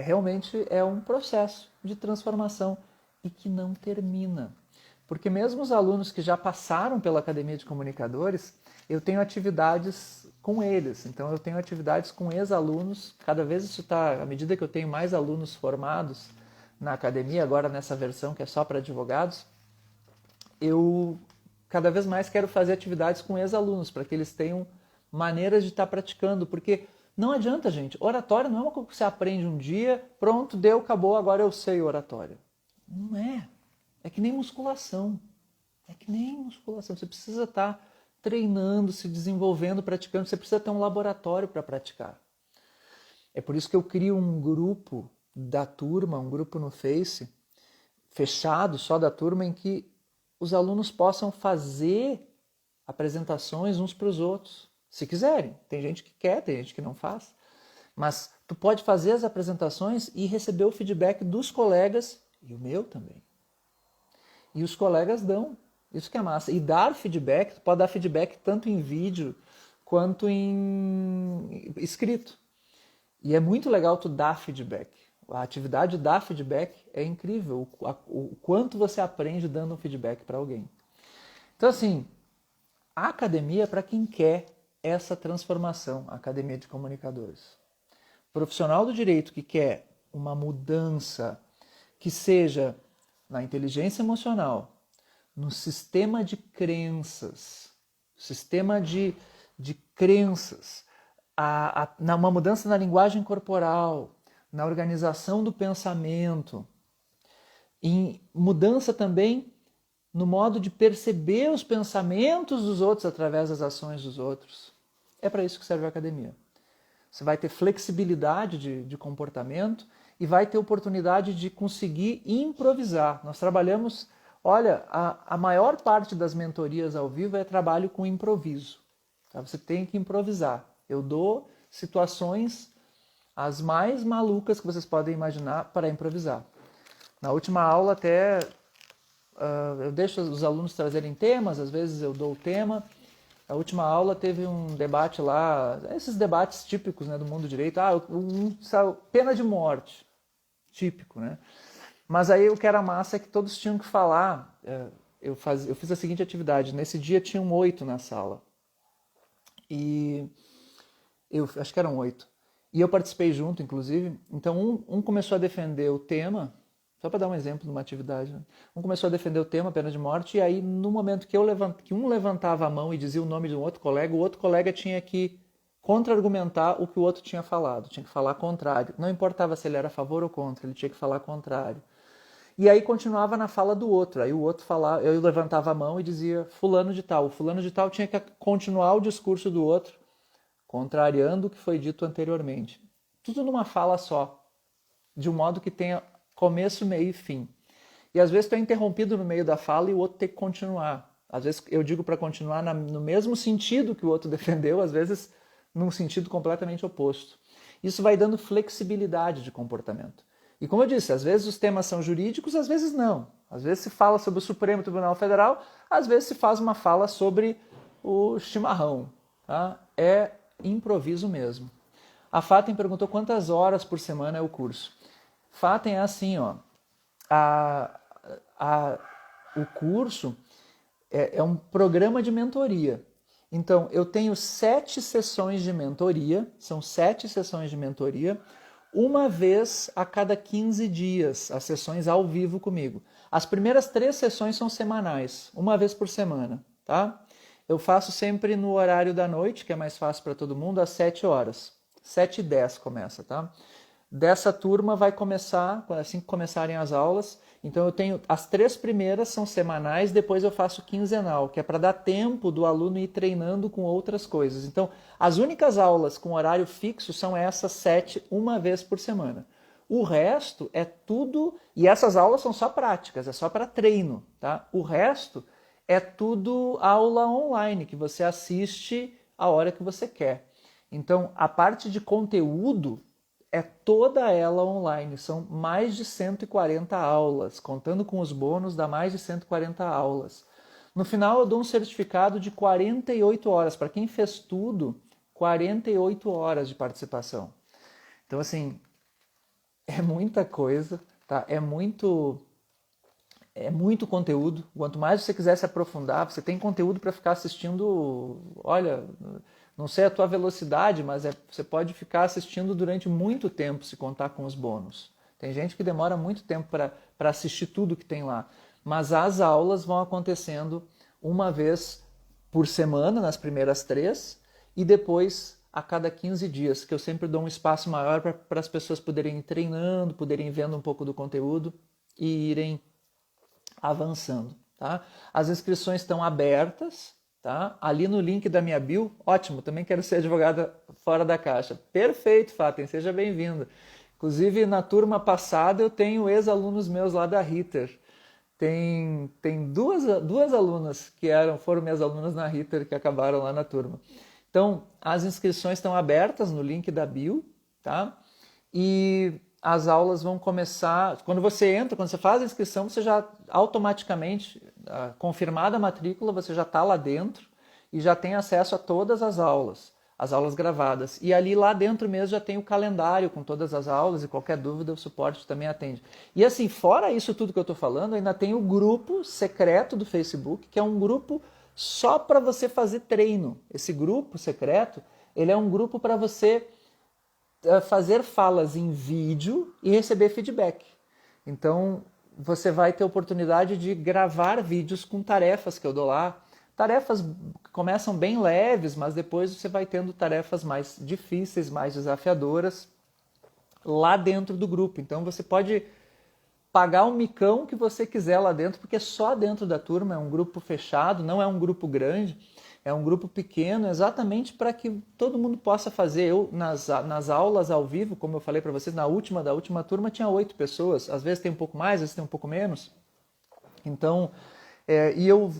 Realmente é um processo de transformação e que não termina. Porque mesmo os alunos que já passaram pela Academia de Comunicadores, eu tenho atividades com eles. Então eu tenho atividades com ex-alunos, cada vez isso está, à medida que eu tenho mais alunos formados na academia, agora nessa versão que é só para advogados, eu cada vez mais quero fazer atividades com ex-alunos, para que eles tenham maneiras de estar praticando, porque não adianta, gente, oratória não é uma coisa que você aprende um dia, pronto, deu, acabou, agora eu sei oratória. Não é. É que nem musculação. É que nem musculação. Você precisa estar treinando, se desenvolvendo, praticando. Você precisa ter um laboratório para praticar. É por isso que eu crio um grupo da turma, um grupo no Face, fechado só da turma, em que os alunos possam fazer apresentações uns para os outros, se quiserem. Tem gente que quer, tem gente que não faz. Mas tu pode fazer as apresentações e receber o feedback dos colegas e o meu também. E os colegas dão. Isso que é massa. E dar feedback, tu pode dar feedback tanto em vídeo quanto em escrito. E é muito legal tu dar feedback. A atividade de dar feedback é incrível. O quanto você aprende dando um feedback para alguém. Então, assim, a academia é para quem quer essa transformação, a Academia de Comunicadores. Profissional do direito que quer uma mudança que seja na inteligência emocional, no sistema de crenças, uma mudança na linguagem corporal, na organização do pensamento, em mudança também no modo de perceber os pensamentos dos outros através das ações dos outros. É para isso que serve a academia. Você vai ter flexibilidade de comportamento e vai ter oportunidade de conseguir improvisar. Nós trabalhamos, olha, a maior parte das mentorias ao vivo é trabalho com improviso. Tá? Você tem que improvisar. Eu dou situações as mais malucas que vocês podem imaginar para improvisar. Na última aula até eu deixo os alunos trazerem temas, às vezes eu dou o tema. A última aula teve um debate lá, esses debates típicos, né, do mundo do direito, pena de morte, típico, né? Mas aí o que era massa é que todos tinham que falar. Eu fiz a seguinte atividade, nesse dia tinham 8 na sala, e eu acho que eram 8, e eu participei junto, inclusive. Então um começou a defender o tema, só para dar um exemplo de uma atividade, né? Um começou a defender o tema, pena de morte, e aí no momento que um levantava a mão e dizia o nome de um outro colega, o outro colega tinha que contra-argumentar o que o outro tinha falado, tinha que falar contrário. Não importava se ele era a favor ou contra, ele tinha que falar contrário. E aí continuava na fala do outro, aí o outro falava, eu levantava a mão e dizia fulano de tal. O fulano de tal tinha que continuar o discurso do outro, contrariando o que foi dito anteriormente. Tudo numa fala só, de um modo que tenha começo, meio e fim. E às vezes tu é interrompido no meio da fala e o outro tem que continuar. Às vezes eu digo para continuar no mesmo sentido que o outro defendeu, às vezes num sentido completamente oposto. Isso vai dando flexibilidade de comportamento. E como eu disse, às vezes os temas são jurídicos, às vezes não. Às vezes se fala sobre o Supremo Tribunal Federal, às vezes se faz uma fala sobre o chimarrão. Tá? É improviso mesmo. A Fatem perguntou quantas horas por semana é o curso. Fatem é assim, ó. O curso é um programa de mentoria. Então, eu tenho 7 sessões de mentoria, são 7 sessões de mentoria, uma vez a cada 15 dias, as sessões ao vivo comigo. As primeiras 3 sessões são semanais, uma vez por semana, tá? Eu faço sempre no horário da noite, que é mais fácil para todo mundo, às 7 horas. 7h10 começa, tá? Dessa turma vai começar, assim que começarem as aulas, então eu tenho, as 3 primeiras são semanais, depois eu faço quinzenal, que é para dar tempo do aluno ir treinando com outras coisas. Então, as únicas aulas com horário fixo são essas 7, uma vez por semana. O resto é tudo, e essas aulas são só práticas, é só para treino, tá? O resto é tudo aula online, que você assiste a hora que você quer. Então, a parte de conteúdo é toda ela online, são mais de 140 aulas, contando com os bônus, dá mais de 140 aulas. No final eu dou um certificado de 48 horas, para quem fez tudo, 48 horas de participação. Então assim, É muita coisa, tá? É muito conteúdo. Quanto mais você quiser se aprofundar, você tem conteúdo para ficar assistindo. Olha, não sei a tua velocidade, mas você pode ficar assistindo durante muito tempo se contar com os bônus. Tem gente que demora muito tempo para assistir tudo que tem lá. Mas as aulas vão acontecendo uma vez por semana, nas primeiras 3, e depois a cada 15 dias, que eu sempre dou um espaço maior para as pessoas poderem ir treinando, poderem ir vendo um pouco do conteúdo e irem avançando, tá? As inscrições estão abertas, tá? Ali no link da minha bio, ótimo, também quero ser advogada fora da caixa. Perfeito, Fáten, seja bem-vinda. Inclusive, na turma passada eu tenho ex-alunos meus lá da Ritter. Tem duas alunas que foram minhas alunas na Ritter que acabaram lá na turma. Então, as inscrições estão abertas no link da bio, tá? E as aulas vão começar. Quando você faz a inscrição, você já automaticamente, confirmada a matrícula, você já está lá dentro e já tem acesso a todas as aulas gravadas. E ali lá dentro mesmo já tem o calendário com todas as aulas e qualquer dúvida o suporte também atende. E assim, fora isso tudo que eu estou falando, ainda tem o grupo secreto do Facebook, que é um grupo só para você fazer treino. Esse grupo secreto, ele é um grupo para você fazer falas em vídeo e receber feedback. Então, você vai ter oportunidade de gravar vídeos com tarefas que eu dou lá. Tarefas que começam bem leves, mas depois você vai tendo tarefas mais difíceis, mais desafiadoras lá dentro do grupo. Então, você pode pagar o micão que você quiser lá dentro, porque é só dentro da turma, é um grupo fechado, não é um grupo grande, é um grupo pequeno, exatamente para que todo mundo possa fazer. Eu, nas aulas ao vivo, como eu falei para vocês, da última turma tinha 8 pessoas, às vezes tem um pouco mais, às vezes tem um pouco menos. Então, é, e, eu,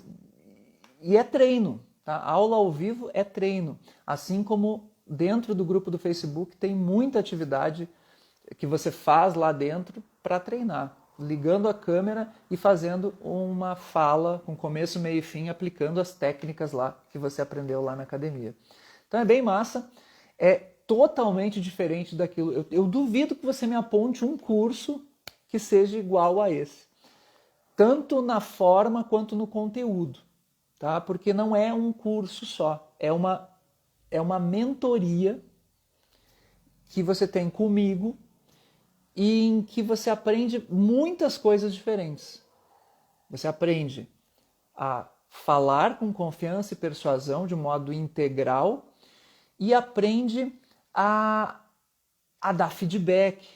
e é treino, tá? A aula ao vivo é treino, assim como dentro do grupo do Facebook tem muita atividade que você faz lá dentro para treinar, ligando a câmera e fazendo uma fala com começo, meio e fim, aplicando as técnicas lá que você aprendeu lá na academia. Então é bem massa, é totalmente diferente daquilo. Eu duvido que você me aponte um curso que seja igual a esse, tanto na forma quanto no conteúdo, tá? Porque não é um curso só, é uma mentoria que você tem comigo e em que você aprende muitas coisas diferentes. Você aprende a falar com confiança e persuasão de modo integral e aprende a, a dar feedback.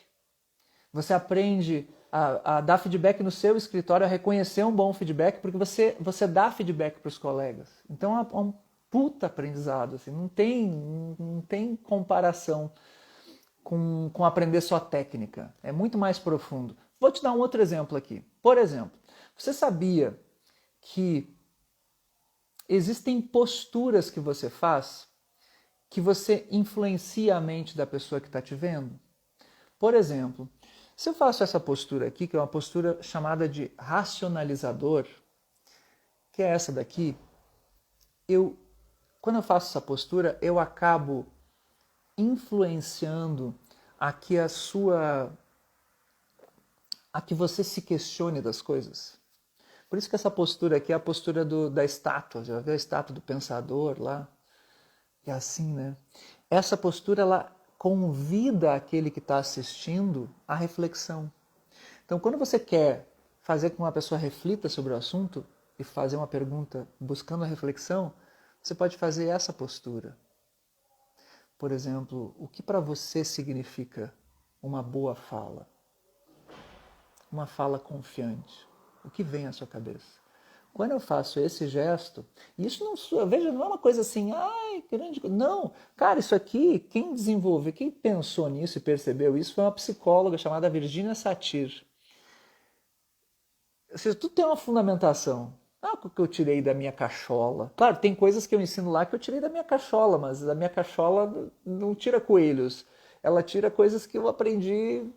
Você aprende a dar feedback no seu escritório, a reconhecer um bom feedback, porque você dá feedback para os colegas. Então é um puta aprendizado, assim, não tem comparação com aprender só técnica. É muito mais profundo. Vou te dar um outro exemplo aqui. Por exemplo, você sabia que existem posturas que você faz que você influencia a mente da pessoa que está te vendo? Por exemplo, se eu faço essa postura aqui, que é uma postura chamada de racionalizador, que é essa daqui, quando eu faço essa postura, eu acabo influenciando a que a que você se questione das coisas. Por isso que essa postura aqui é a postura da estátua. Já viu a estátua do pensador lá? É assim, né? Essa postura, ela convida aquele que está assistindo à reflexão. Então, quando você quer fazer com que uma pessoa reflita sobre o assunto e fazer uma pergunta buscando a reflexão, você pode fazer essa postura. Por exemplo, o que para você significa uma boa fala? Uma fala confiante. O que vem à sua cabeça? Quando eu faço esse gesto, isso não, veja, não é uma coisa assim, ai, grande coisa. Não, cara, isso aqui, quem desenvolveu, quem pensou nisso e percebeu isso foi uma psicóloga chamada Virginia Satir. Ou seja, tudo tem uma fundamentação. Ah, o que eu tirei da minha cachola. Claro, tem coisas que eu ensino lá que eu tirei da minha cachola, mas a minha cachola não tira coelhos. Ela tira coisas que eu aprendi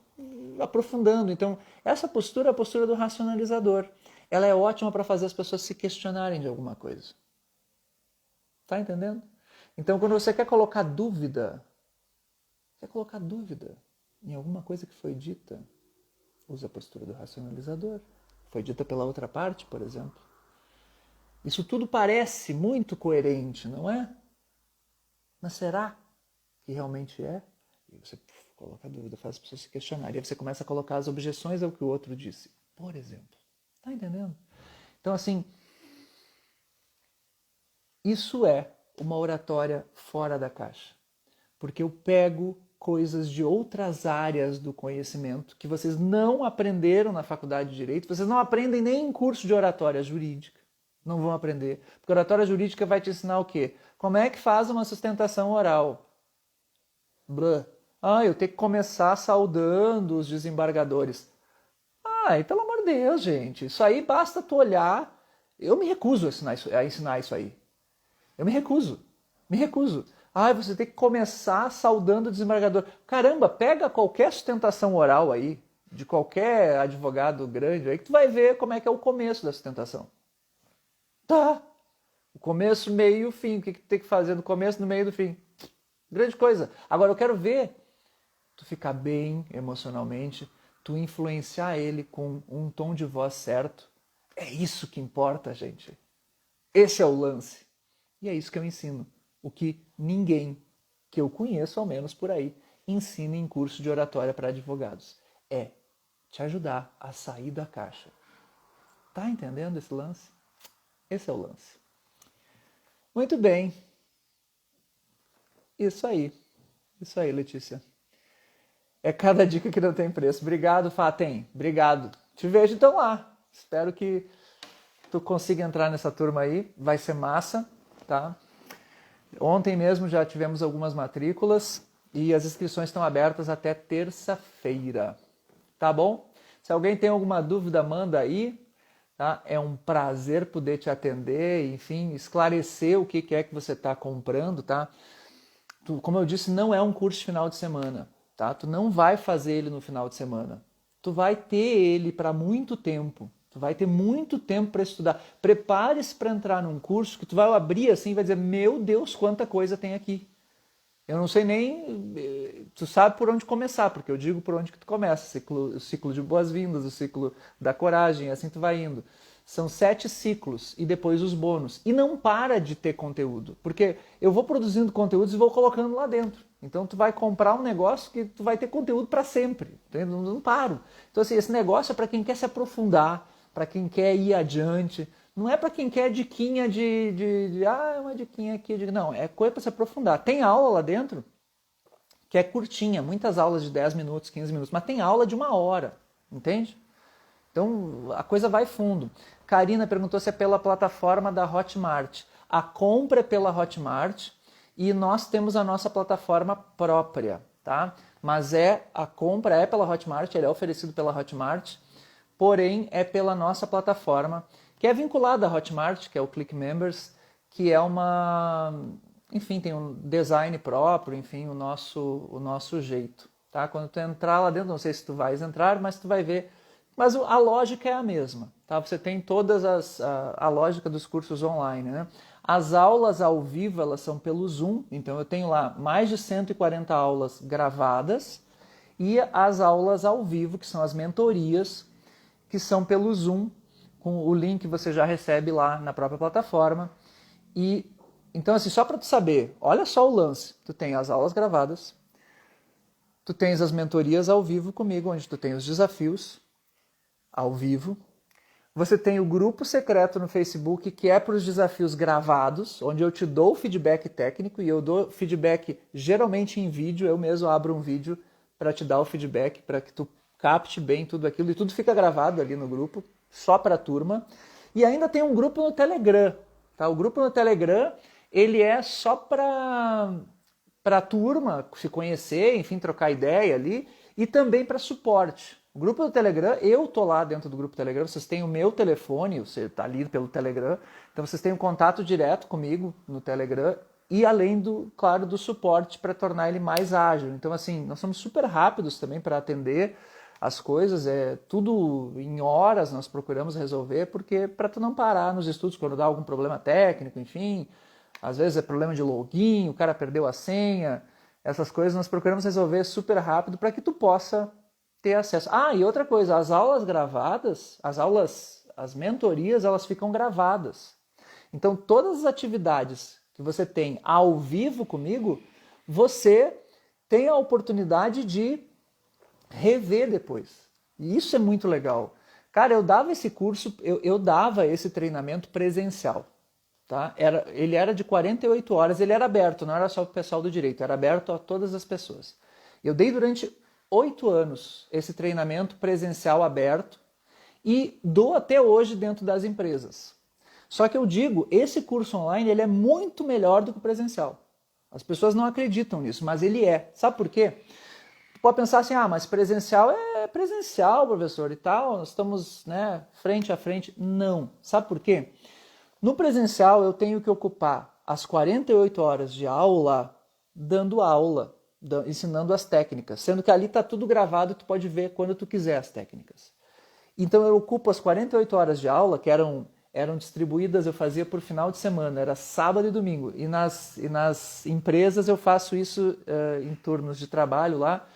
aprofundando. Então, essa postura é a postura do racionalizador. Ela é ótima para fazer as pessoas se questionarem de alguma coisa. Tá entendendo? Então, quando você quer colocar dúvida, em alguma coisa que foi dita. Usa a postura do racionalizador. Foi dita pela outra parte, por exemplo. Isso tudo parece muito coerente, não é? Mas será que realmente é? E você coloca a dúvida, faz as pessoas se questionarem. E aí você começa a colocar as objeções ao que o outro disse. Por exemplo. Tá entendendo? Então, assim, isso é uma oratória fora da caixa. Porque eu pego coisas de outras áreas do conhecimento que vocês não aprenderam na faculdade de Direito, vocês não aprendem nem em curso de oratória jurídica. Não vão aprender. Porque oratória jurídica vai te ensinar o quê? Como é que faz uma sustentação oral? Blá. Eu tenho que começar saudando os desembargadores. Pelo amor de Deus, gente. Isso aí basta tu olhar. Eu me recuso a ensinar isso aí. Eu me recuso. Me recuso. Você tem que começar saudando o desembargador. Caramba, pega qualquer sustentação oral aí, de qualquer advogado grande aí, que tu vai ver como é que é o começo da sustentação. Tá. O começo, meio e o fim. O que tu tem que fazer no começo, no meio e no fim? Grande coisa. Agora eu quero ver tu ficar bem emocionalmente, tu influenciar ele com um tom de voz certo. É isso que importa, gente. Esse é o lance. E é isso que eu ensino. O que ninguém, que eu conheço ao menos por aí, ensina em curso de oratória para advogados. É te ajudar a sair da caixa. Tá entendendo esse lance? Esse é o lance. Muito bem. Isso aí, Letícia. É cada dica que não tem preço. Obrigado, Fatem. Obrigado. Te vejo então lá. Espero que tu consiga entrar nessa turma aí. Vai ser massa, tá? Ontem mesmo já tivemos algumas matrículas e as inscrições estão abertas até terça-feira. Tá bom? Se alguém tem alguma dúvida, manda aí. Tá? É um prazer poder te atender, enfim, esclarecer o que é que você está comprando, tá? Como eu disse, não é um curso de final de semana, tá? Tu não vai fazer ele no final de semana. Tu vai ter ele para muito tempo. Tu vai ter muito tempo para estudar. Prepare-se para entrar num curso que tu vai abrir assim e vai dizer, meu Deus, quanta coisa tem aqui. Eu não sei nem... Tu sabe por onde começar, porque eu digo por onde que tu começa. O ciclo de boas-vindas, o ciclo da coragem, assim tu vai indo. São 7 ciclos e depois os bônus. E não para de ter conteúdo, porque eu vou produzindo conteúdos e vou colocando lá dentro. Então tu vai comprar um negócio que tu vai ter conteúdo para sempre. Entendeu? Não paro. Então assim, esse negócio é para quem quer se aprofundar, para quem quer ir adiante. Não é para quem quer diquinha uma diquinha aqui. Não, é coisa para se aprofundar. Tem aula lá dentro que é curtinha, muitas aulas de 10 minutos, 15 minutos, mas tem aula de 1 hora, entende? Então a coisa vai fundo. Karina perguntou se é pela plataforma da Hotmart. A compra é pela Hotmart e nós temos a nossa plataforma própria, tá? Mas a compra é pela Hotmart, ele é oferecido pela Hotmart, porém é pela nossa plataforma, que é vinculada à Hotmart, que é o Click Members, que é enfim, tem um design próprio, enfim, o nosso jeito, tá? Quando tu entrar lá dentro, não sei se tu vais entrar, mas tu vai ver. Mas a lógica é a mesma, tá? Você tem todas a lógica dos cursos online, né? As aulas ao vivo, elas são pelo Zoom, então eu tenho lá mais de 140 aulas gravadas e as aulas ao vivo, que são as mentorias, que são pelo Zoom, com o link você já recebe lá na própria plataforma. E então assim, só para tu saber, olha só o lance, tu tem as aulas gravadas, tu tens as mentorias ao vivo comigo, onde tu tem os desafios ao vivo. Você tem o grupo secreto no Facebook, que é para os desafios gravados, onde eu te dou feedback técnico, e eu dou feedback geralmente em vídeo, eu mesmo abro um vídeo para te dar o feedback, para que tu capte bem tudo aquilo, e tudo fica gravado ali no grupo, só para a turma. E ainda tem um grupo no Telegram, tá? O grupo no Telegram, ele é só para a turma se conhecer, enfim, trocar ideia ali, e também para suporte. O grupo do Telegram, eu tô lá dentro do grupo do Telegram, vocês têm o meu telefone, você está ali pelo Telegram, então vocês têm um contato direto comigo no Telegram, e além claro, do suporte para tornar ele mais ágil. Então assim, nós somos super rápidos também para atender as coisas, tudo em horas nós procuramos resolver, porque para tu não parar nos estudos quando dá algum problema técnico, enfim, às vezes é problema de login, o cara perdeu a senha, Essas coisas nós procuramos resolver super rápido para que tu possa ter acesso. Ah, e outra coisa, as aulas gravadas, as mentorias, elas ficam gravadas. Então, todas as atividades que você tem ao vivo comigo, você tem a oportunidade de rever depois. E isso é muito legal. Cara, eu dava esse curso, eu dava esse treinamento presencial. Tá? Ele era de 48 horas, ele era aberto, não era só para o pessoal do direito, era aberto a todas as pessoas. Eu dei durante 8 anos esse treinamento presencial aberto e dou até hoje dentro das empresas. Só que eu digo, esse curso online ele é muito melhor do que o presencial. As pessoas não acreditam nisso, mas ele é. Sabe por quê? Tu pode pensar assim, mas presencial é presencial, professor, e tal, nós estamos, né, frente a frente. Não. Sabe por quê? No presencial eu tenho que ocupar as 48 horas de aula dando aula, ensinando as técnicas, sendo que ali está tudo gravado, tu pode ver quando tu quiser as técnicas. Então eu ocupo as 48 horas de aula, que eram distribuídas, eu fazia por final de semana, era sábado e domingo. E nas empresas eu faço isso em turnos de trabalho lá,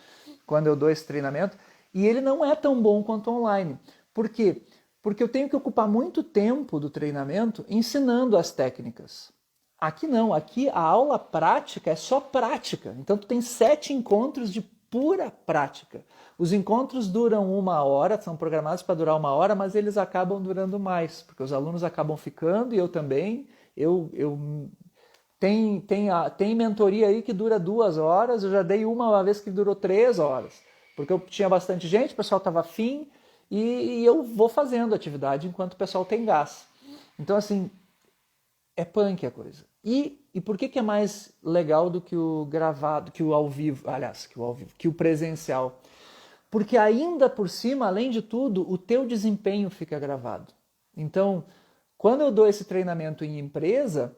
quando eu dou esse treinamento, e ele não é tão bom quanto online. Por quê? Porque eu tenho que ocupar muito tempo do treinamento ensinando as técnicas. Aqui não, aqui a aula prática é só prática. Então tu tem 7 encontros de pura prática. Os encontros duram 1 hora, são programados para durar 1 hora, mas eles acabam durando mais, porque os alunos acabam ficando e eu também. Tem mentoria aí que dura 2 horas, eu já dei uma vez que durou 3 horas, porque eu tinha bastante gente, o pessoal estava afim, e eu vou fazendo atividade enquanto o pessoal tem gás. Então, assim, é punk a coisa. E por que é mais legal do que o gravado, que o ao vivo, aliás, que o presencial? Porque ainda por cima, além de tudo, o teu desempenho fica gravado. Então, quando eu dou esse treinamento em empresa,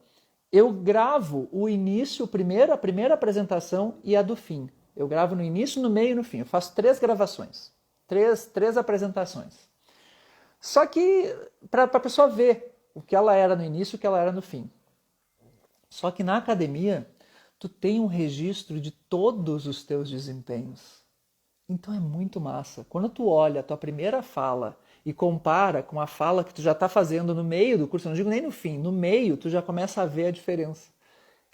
eu gravo o início, a primeira apresentação e a do fim. Eu gravo no início, no meio e no fim. Eu faço 3 gravações. Três apresentações. Só que para a pessoa ver o que ela era no início e o que ela era no fim. Só que na academia, tu tem um registro de todos os teus desempenhos. Então é muito massa. Quando tu olha a tua primeira fala e compara com a fala que tu já está fazendo no meio do curso, eu não digo nem no fim, no meio tu já começa a ver a diferença.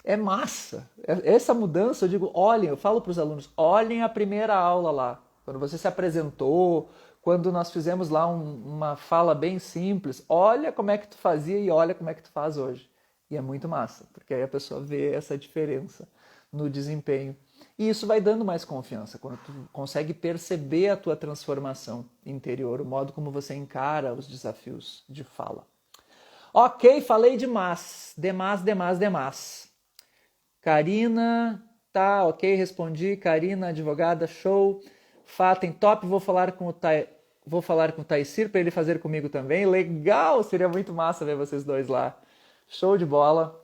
É massa. Essa mudança, eu digo, olhem, eu falo para os alunos, olhem a primeira aula lá. Quando você se apresentou, quando nós fizemos lá uma fala bem simples, olha como é que tu fazia e olha como é que tu faz hoje. E é muito massa, porque aí a pessoa vê essa diferença no desempenho. E isso vai dando mais confiança, quando tu consegue perceber a tua transformação interior, o modo como você encara os desafios de fala. Ok, falei demais. Demais. Karina, tá, ok, respondi. Karina, advogada, show. Fatem, top, vou falar com o Taicir para ele fazer comigo também. Legal, seria muito massa ver vocês dois lá. Show de bola.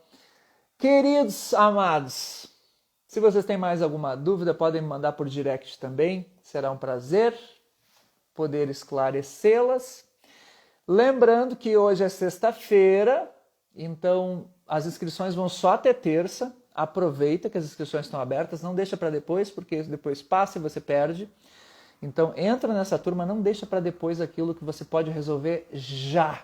Queridos amados, se vocês têm mais alguma dúvida, podem me mandar por direct também. Será um prazer poder esclarecê-las. Lembrando que hoje é sexta-feira, então as inscrições vão só até terça. Aproveita que as inscrições estão abertas, não deixa para depois, porque depois passa e você perde. Então entra nessa turma, não deixa para depois aquilo que você pode resolver já.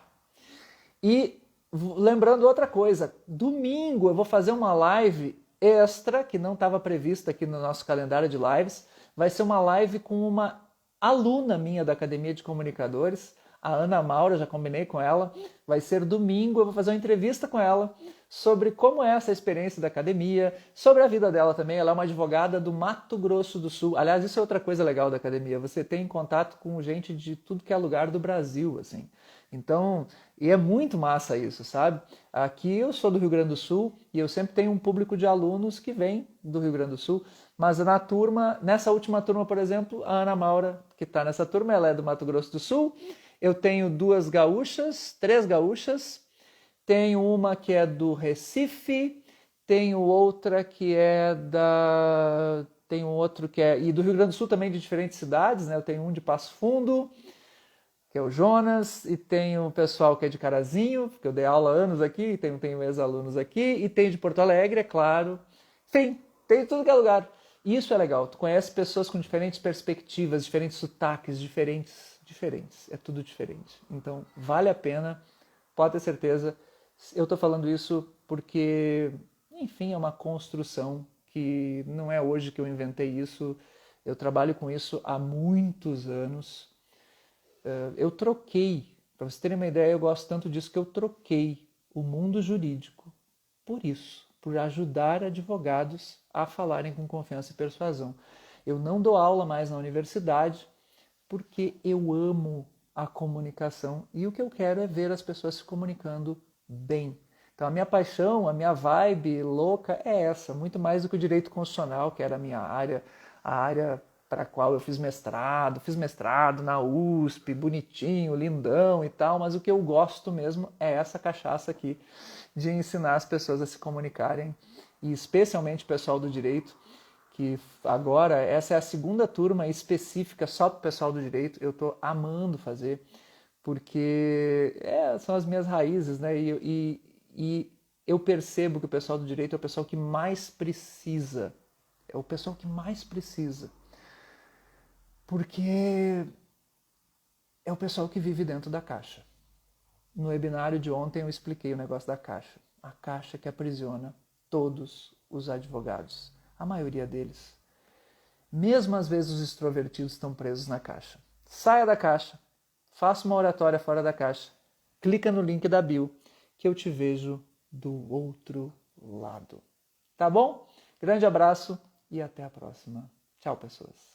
E lembrando outra coisa, domingo eu vou fazer uma live extra, que não estava prevista aqui no nosso calendário de lives. Vai ser uma live com uma aluna minha da Academia de Comunicadores, a Ana Maura, já combinei com ela. Vai ser domingo, eu vou fazer uma entrevista com ela sobre como é essa experiência da academia, sobre a vida dela também. Ela é uma advogada do Mato Grosso do Sul. Aliás, isso é outra coisa legal da academia. Você tem contato com gente de tudo que é lugar do Brasil, assim. Então, e é muito massa isso, sabe? Aqui eu sou do Rio Grande do Sul e eu sempre tenho um público de alunos que vem do Rio Grande do Sul, mas nessa última turma, por exemplo, a Ana Maura, que está nessa turma, ela é do Mato Grosso do Sul. Eu tenho 3 gaúchas, tenho uma que é do Recife, tenho outra que é tenho outro que é... E do Rio Grande do Sul também, de diferentes cidades, né? Eu tenho um de Passo Fundo, que é o Jonas, e tenho o pessoal que é de Carazinho, porque eu dei aula há anos aqui, tenho ex-alunos aqui, e tenho de Porto Alegre, é claro. Enfim, tem tudo que é lugar. Isso é legal, tu conhece pessoas com diferentes perspectivas, diferentes sotaques, diferentes, é tudo diferente. Então, vale a pena, pode ter certeza. Eu estou falando isso porque, enfim, é uma construção que não é hoje que eu inventei isso, eu trabalho com isso há muitos anos. Eu troquei, para vocês terem uma ideia, eu gosto tanto disso que eu troquei o mundo jurídico por isso, por ajudar advogados a falarem com confiança e persuasão. Eu não dou aula mais na universidade porque eu amo a comunicação e o que eu quero é ver as pessoas se comunicando bem. Então a minha paixão, a minha vibe louca é essa, muito mais do que o direito constitucional, que era a minha área, a área para a qual eu fiz mestrado na USP, bonitinho, lindão e tal, mas o que eu gosto mesmo é essa cachaça aqui de ensinar as pessoas a se comunicarem, e especialmente o pessoal do direito, que agora essa é a segunda turma específica só para o pessoal do direito, eu estou amando fazer, porque são as minhas raízes, né? E eu percebo que o pessoal do direito é o pessoal que mais precisa, é o pessoal que mais precisa, porque é o pessoal que vive dentro da caixa. No webinário de ontem eu expliquei o negócio da caixa. A caixa que aprisiona todos os advogados, a maioria deles. Mesmo às vezes os extrovertidos estão presos na caixa. Saia da caixa, faça uma oratória fora da caixa, clica no link da bio que eu te vejo do outro lado. Tá bom? Grande abraço e até a próxima. Tchau, pessoas.